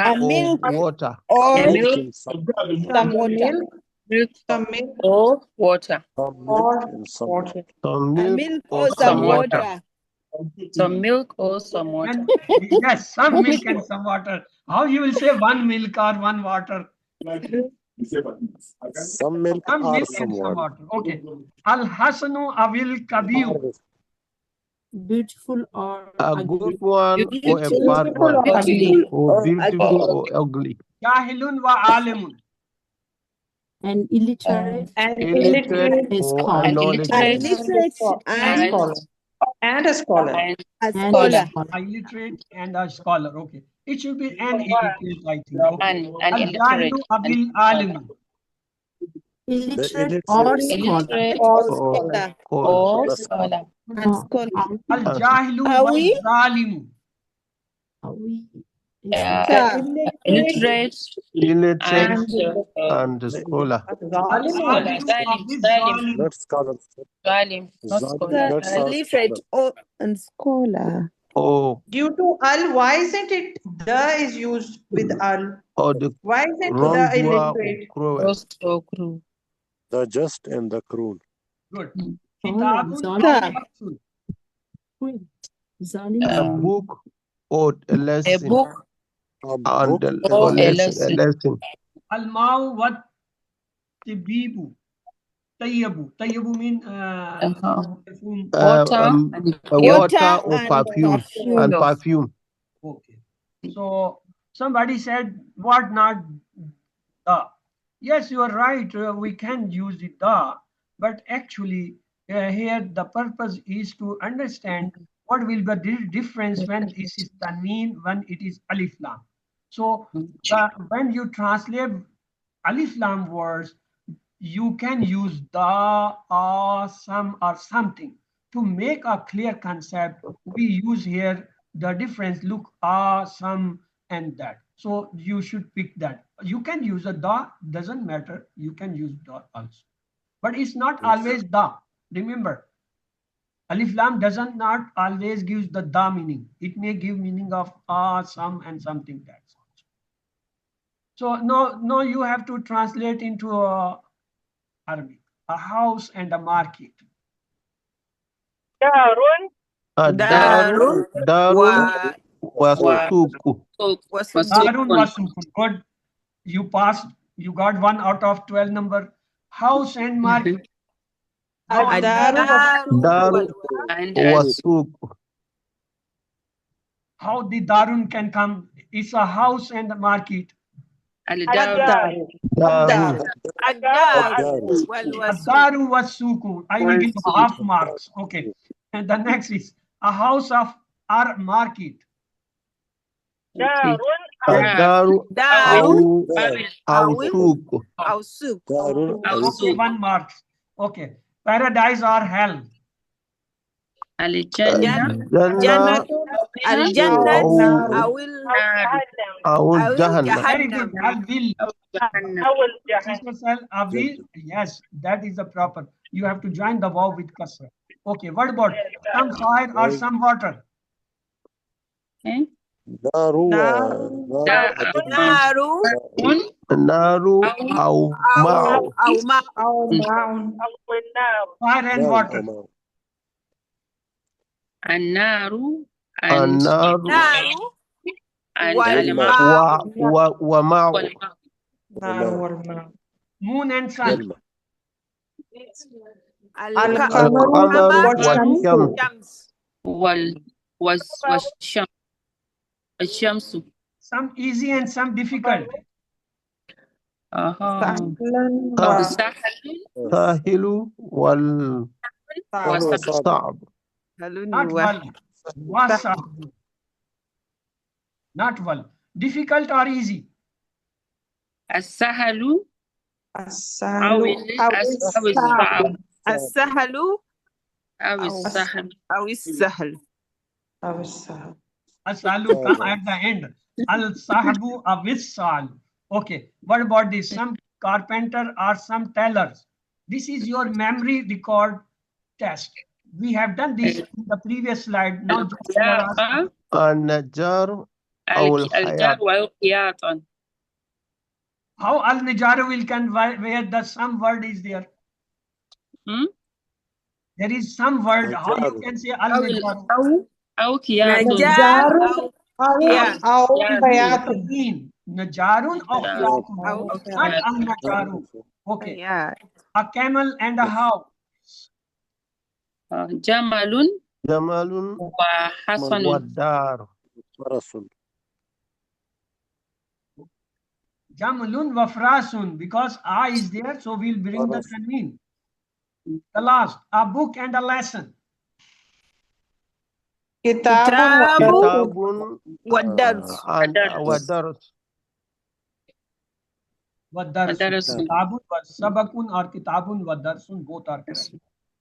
water. Or Milk some water. or water. Some milk or some water. Some milk or some water. Yes, some milk and some water. How you will say one milk or one water? Some milk or some water. Okay. Al-hasanu awil kabiyu. Beautiful or a good one or a bad one, or beautiful or ugly. Jahilun wa alimun. and illiterate Illiterate is or called unknowledgeable. Illiterate and And a scholar. And A And scholar. illiterate and a scholar. Okay. It should be an illiterate, I think. Okay. an illiterate. Al-jahilu abil alimu. illiterate illiterate or scholar. Illiterate Or or scholar. or That's scholar. And scholar. Al-jahilu Are we? wal-zalimu. Are we? Sir. Illiterate illiterate and and scholar. Al-adilu abil-zalimu. not scholar. zalim. Not Zalim, scholar. not Sir, illiterate or and scholar. Oh, Due to al, why isn't it the is used with al? or the Why isn't the wrongdoer illiterate? cruel. Roast or crew. The just and the cruel. Good. Zalim. Kitabun Zalim. aw nafsun. Zalim. A book or a A lesson book and or a a lesson. lesson. Al-ma'u wat tibibu. Tayyabu. Tayyabu mean perfume. Water A Water water or and perfume and perfume. Okay. So somebody said, what not the? Yes, you are right. We can use it the, but actually here the purpose is to understand what will be the difference when this is tanween, when it is alif lam. So when you translate alif lam words, you can use the, some, or something. To make a clear concept, we use here the difference, look, some, and that. So you should pick that. You can use a the, doesn't matter. You can use the also. But it's not always the. Remember, alif lam doesn't not always gives the meaning. It may give meaning of some, and something that. So no, you have to translate into Arabic. A house and a market. Darun wasuku. Darun wasukun. Good. You passed. You got 1 out of 12 number. House and market. Darun And wasuku. How the Darun can come? It's a house and a market. Darun Daru wasuku. I will give half marks. Okay. And the next is a house of our market. Daru awsuku. Darun Okay, 1 mark. Okay. Paradise or hell. Jannah أو جهنم. Very good. I will. Yes, that is the proper. You have to join the wow with kasra. Okay, what about some fire or some water? Naru Naru أو ماء. Fire and water. النار النار وماء. Moon and sun. القمر والشمس. والشمس. Some easy and some difficult. الساحل والصعب. Not well. Wasab. Not well. Difficult or easy? السهل السهل أو السهل. Asalu come at the end. Al sahabu avisal. Okay. What about this? Some carpenter or some tailors. This is your memory record test. We have done this in the previous slide. Now just النجار أو الخياط. how al nijaru will can where the some word is there. There is some word. How you can say al nijaru? أو كيات. Najarun or not al najaru. Okay. A camel and a how? جمل وحصن. والدار. Jamalun wafrasun, because I is there, so we'll bring the tanween. The last, a book and a lesson. Kitabun wa Kitabu Kitabun والدرس and Adarus. Wadarus. Wadarsun. Adarus. Kitabun wa sabakun or kitabun wa darsun, both are correct.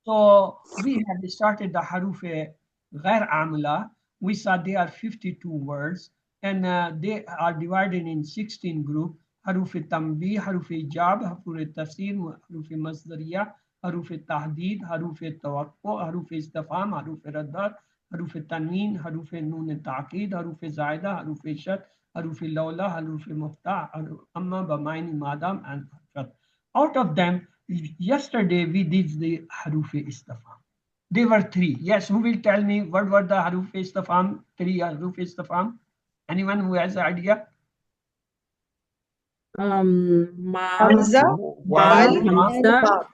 So we have started the harufe ghair amla. We saw there are 52 words and they are divided in 16 groups. Harufe tambi, harufe jab, harufe tafsir, harufe masdariya, harufe tahdid, harufe tawakko, harufe istifham, harufe raddar, harufe tanween, harufe noon ta'qid, harufe zaida, harufe shat, harufe lawla, harufe muftah, amma, bamaini, madam, and shat. Out of them, yesterday we did the harufe istifham. There were three. Yes, who will tell me what were the harufe istifham? Three harufe istifham. Anyone who has an idea? Ma, Hamza, Wal, Wal, Hamza,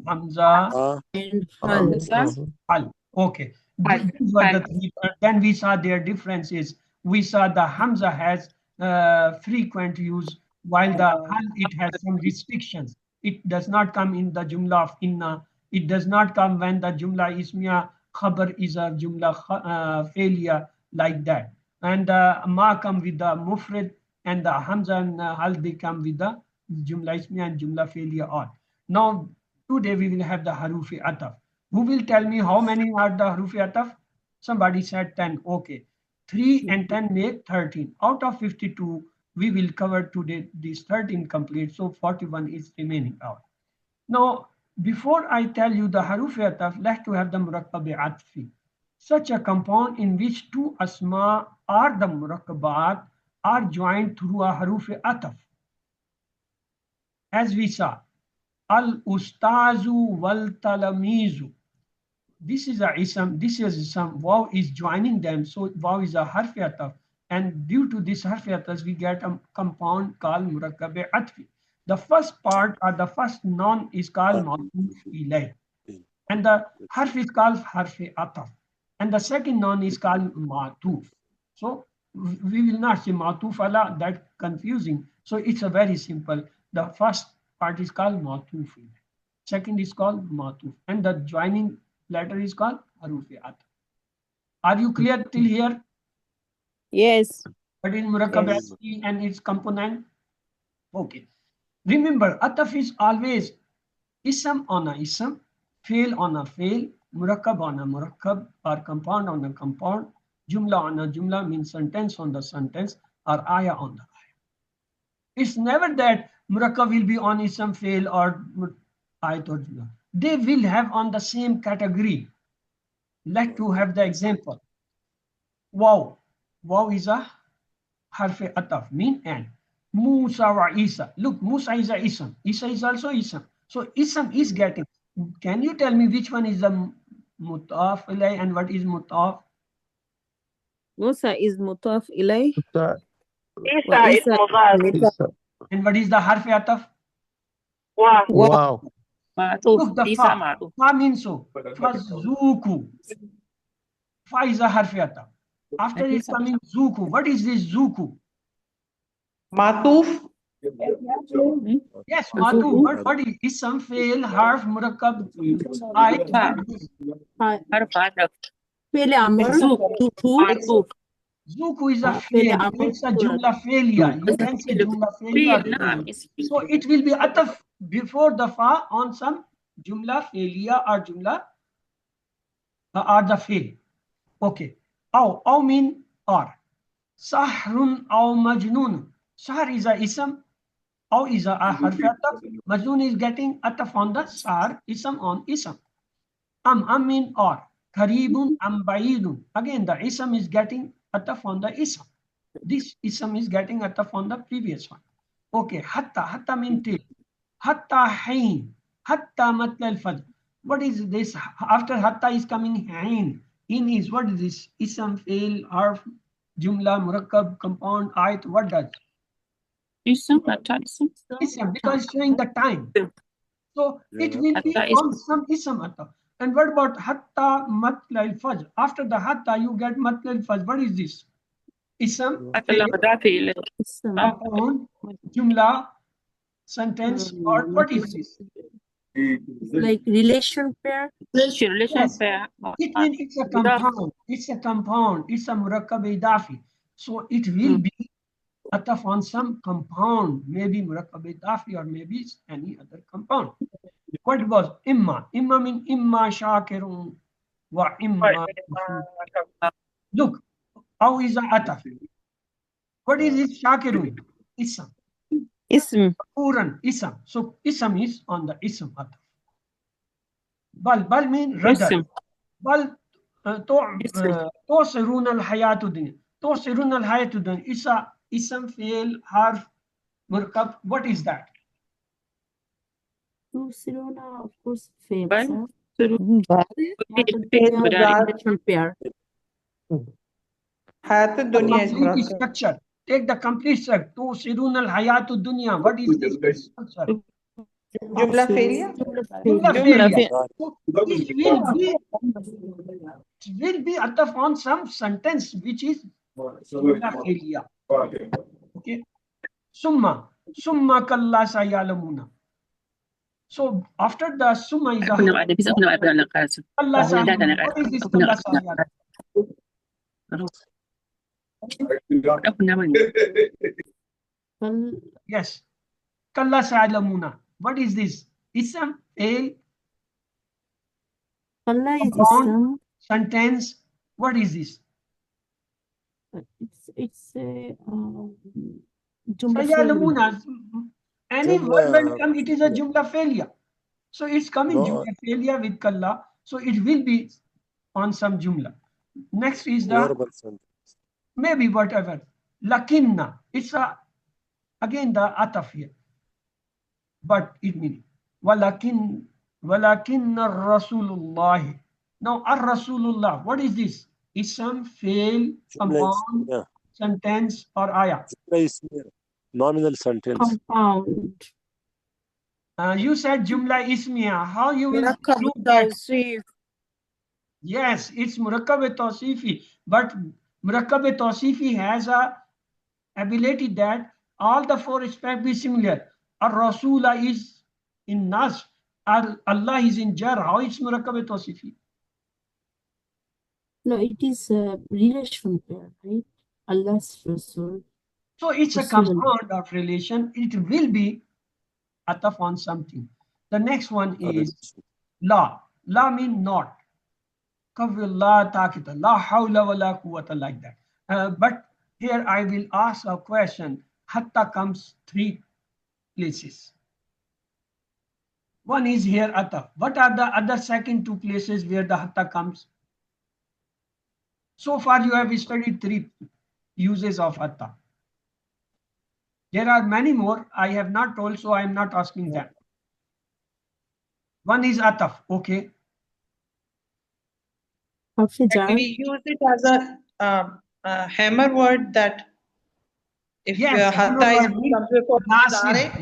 Hamza, and Hal. Hal. Okay. Hal. These were the Hal. three. Then we saw their differences. We saw the Hamza has frequent use, while the Hal, it has some restrictions. It does not come in the Jumla of Inna. It does not come when the Jumla Ismiya Khabar is a Jumla failure like that. And Ma come with the Mufrid, and the Hamza and Hal, they come with the Jumla Ismiya and Jumla failure all. Now, today we will have the Harufi Ataf. Who will tell me how many are the Harufi Ataf? Somebody said 10. Okay. 3 and 10 make 13. Out of 52, we will cover today these 13 complete. So 41 is remaining out. Now, before I tell you the Harufi Ataf, let's to have the Murakkabi Atfi. Such a compound in which two asma or the Murakkabat are joined through a Harufi Ataf. As we saw, Al-Ustazu wal-Talamizu. This is a ism, this is ism, waw is joining them, so waw is a harf ataf, and due to this harf ataf we get a compound called murakkab atfi. The first part or the first noun is called ma'tuf ilay, and the harf is called harf ataf, and the second noun is called ma'tuf. So we will not say ma'tuf ala, that confusing, so it's a very simple. The first part is called ma'tuf ilay, second is called ma'tuf, and the joining letter is called harufi ataf. Are you clear till here? Yes. What is murakkab atfi and its component? Okay. Remember, ataf is always ism on a ism, fail on a fail, murakkab on a murakkab, or compound on a compound, jumla on a jumla, means sentence on the sentence, or ayah on the ayah. It's never that murakkab will be on ism, fail, or ayat or jumla. They will have on the same category. Let's to have the example. Wow. Wow is a harf ataf, mean and. Musa wa Isa. Look, Musa is a ism. Isa is also ism. So ism is getting. Can you tell me which one is the mutaf ilay and what is mutaf? Musa is mutaf ilay. Isa is mudaf. And what is the harf ataf? Wow. Look, the Isa fa. ma'tuf. Fa means so. Fazuku. Fa is a harf ataf. After it's coming zuku. What is this zuku? Matuf, Yes, matu. What is ism, fail, harf, murakkab, ayat? What is Harf ataf. Pele Amr, Ma'tuf. zuku is a Pele fail. Amr, It's a jumla failure. You can say jumla failure. Fi'l, naam, is fi'l. So it will be ataf before the fa on some jumla failure or jumla or the fail. Okay. Aw mean or. Sahrun aw majnun. Sahr is a ism. Aw is a harf ataf. Majnun is getting ataf on the sahr, ism on ism. Mean or. Karibun am baidun. Again, the ism is getting ataf on the ism. This ism is getting ataf on the previous one. Okay, hatta mean till. Hatta hain. Hatta matla al-fajr. What is this? After hatta is coming hain. In is, what is this? Ism, fail, harf, jumla, murakkab, compound, ayat. What does? Ism, hatta ism. Ism, because it's showing the time. So it will be Hatta ism. on some ism ataf. And what about hatta matla al-fajr? After the hatta, you get matla al-fajr. What is this? Ism, Hatta la madafi ilay. Ism. compound, jumla, sentence, or what is this? It's like relation pair. relation Yes. pair. It means it's a compound. It's a compound. It's a murakkab idafi. So it will be ataf on some compound, maybe murakkab idafi or maybe any other compound. What it was? Imma. Imma means imma shakirun wa imma. Look, how is the ataf? What is it? Shakirun. Ism. Ism. Puran. Ism. So ism is on the ism ataf. Bal means Ism. radar. بل توصلون الحياة الدنيا توصلون الحياة الدنيا اسم فعل حرف مركب. What is that? Tusilona, of course, fails. Bal. Relation pair. Hayat dunya is Complete murakkab. structure. Take the complete structure. توصلون الحياة الدنيا. What is this structure? Jumla failure. Jumla Jumla failure. failure. So it will be ataf on some sentence which is jumla failure. Okay. Summa kalla sayalamuna. So after the summa is a Ako na ada bisa ako na ada ng kaso. kalla Wala na sayalamuna. na What is this ako na kalla sayalamuna? ako naman. Yes. Kalla sayalamuna. What is this? Ism, fail, Allah is compound, Islam. sentence. What is this? It's a jumla failure. Sayalamuna. Any word when Jumla come, it is a jumla failure. So it's coming No. jumla failure with kalla. So it will be on some jumla. Next is the verbal sentence. maybe whatever. Lakinna. It's again the ataf here. But it means walakin Rasulullah. Now ar-Rasulullah. What is this? Ism, fail, compound, Yeah. sentence, or ayah. Jumla is nominal sentence. Compound. You said jumla ismiya. How you will Murakkab prove that? tawsif. Yes, it's murakkab tawsifi, but murakkab tawsifi has a ability that all the four aspects be similar. Ar-Rasula is in nas, Allah is in jar. How is murakkab tawsifi? No, it is a relation pair, right? Allah's Rasul. So it's a compound of relation. It will be ataf on something. The next one is la. La means not. Kavullah takita. La hawla wa la quwwata, like that. But here I will ask a question. Hatta comes three places. One is here ataf. What are the other second two places where the hatta comes? So far you have studied three uses of hatta. There are many more I have not told, so I am not asking them. One is ataf, okay. We use it as a hammer word that if Yes, hatta is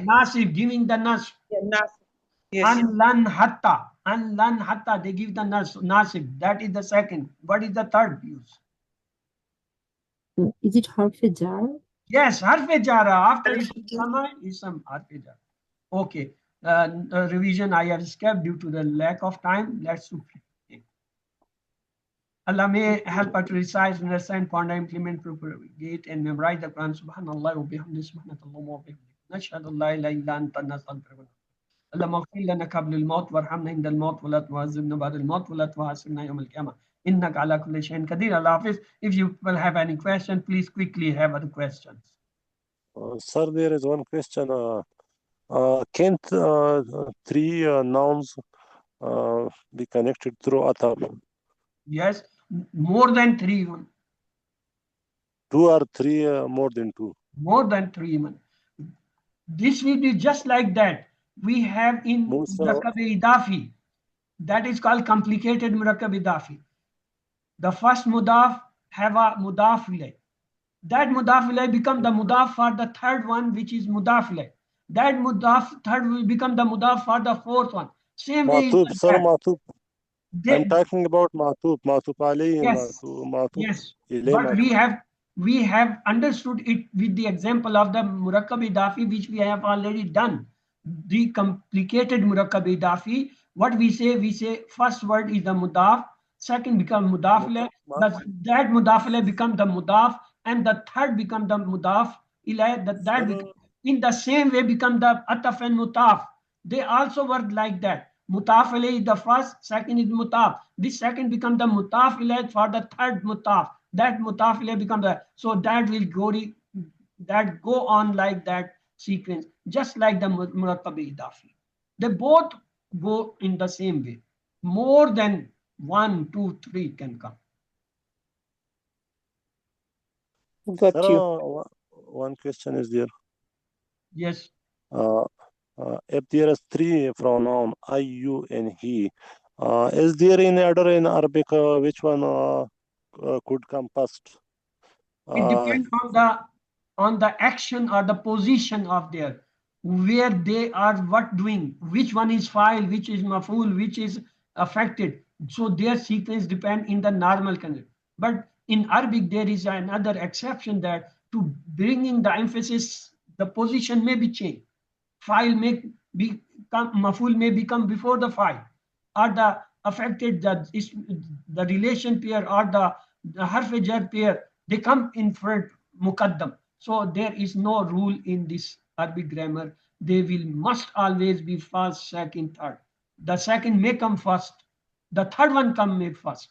nasib, giving the nas. Yes. An lan hatta, they give the nasib. That is the second. What is the third use? Is it harfe jar? Yes, harfe jara. After ism is some harfe jara. Okay. Revision I have skipped due to the lack of time. Let's do. Allah may help us to recite, understand, ponder, implement, propagate, and memorize the Quran. Subhanallah wa bihamdihi, subhanallah wa bihamdihi. Nashhadu an la ilaha illa anta nastaghfiruka. اللهم اغفر لنا قبل الموت وارحمنا عند الموت ولا تعذبنا بعد الموت ولا تحاسبنا يوم القيامة إنك على كل شيء قدير. Allah Hafiz. If you will have any question, please quickly have other questions. Sir, there is one question. Can't three nouns be connected through ataf? Yes, more than three even. Two or three, more than two. More than three even. This will be just like that. We have in murakkab idafi, that is called complicated murakkab idafi. The first mudaf have a mudaf ilay. That mudaf ilay become the mudaf for the third one, which is mudaf ilay. That mudaf third will become the mudaf for the fourth one. Same way. Matub, sir, matub. I'm talking about matub alayhi. Yes. Matub Yes. ilay, But matub. we have understood it with the example of the murakkab idafi, which we have already done. the complicated murakkab idafi, what we say first word is the mudaf, second become mudaf ilayh, that mudaf ilayh become the mudaf, and the third become the mudaf ilayh, that become, in the same way become the ataf and mutaf. They also work like that. Mutaf ilayh is the first, second is mutaf. This second become the mutaf ilayh for the third mutaf. That mutaf ilayh become the, so that will go on like that sequence, just like the murakkab idafi. They both go in the same way. More than 1, 2, 3 can come. Got you. Sir, one question is there. Yes. If there is three pronoun, I, you, and he, is there any order in Arabic which one could come first? It depends on the action or the position of their, where they are what doing, which one is file, which is maful, which is affected. So their sequence depend in the normal condition. But in Arabic there is another exception, that to bringing the emphasis, the position may be changed. File may become maful, may become before the file, or the affected, the relation pair or the harf jar pair, they come in front muqaddam. So there is no rule in this Arabic grammar. They must always be first, second, third. The second may come first, the third one may first,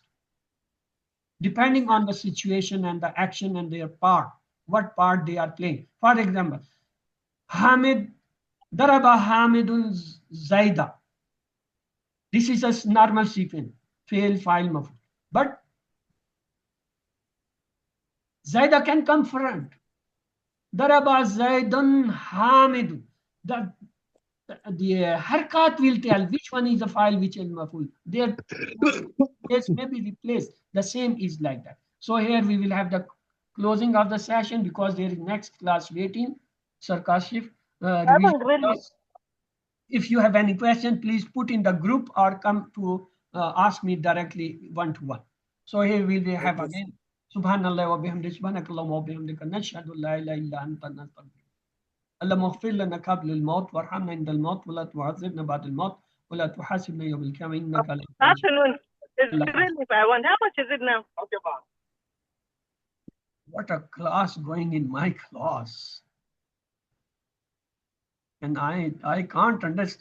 depending on the situation and the action and their part, what part they are playing. For example, Hamid, Daraba Hamidun Zaida. This is a normal sequence, fail, file, maful. But Zaida can come front. Daraba Zaidun Hamidun. The harkat will tell which one is the file, which is maful. Their place may be replaced. The same is like that. So here we will have the closing of the session, because there is next class waiting. Sir Kashif, revision class. If you have any question, please put in the group or come to ask me directly one-to-one. So here we will have again. Subhanallah wa bihamdihi, subhanakallahumma wa bihamdika, nashhadu an la ilaha illa anta, nastaghfiruka. اللهم اغفر لنا قبل الموت وارحمنا عند الموت ولا تعذبنا بعد الموت ولا تحاسبنا يوم القيامة إنك على كل شيء. Afternoon. It's really if I want. How much is it now? What a class going in my class. And I can't understand.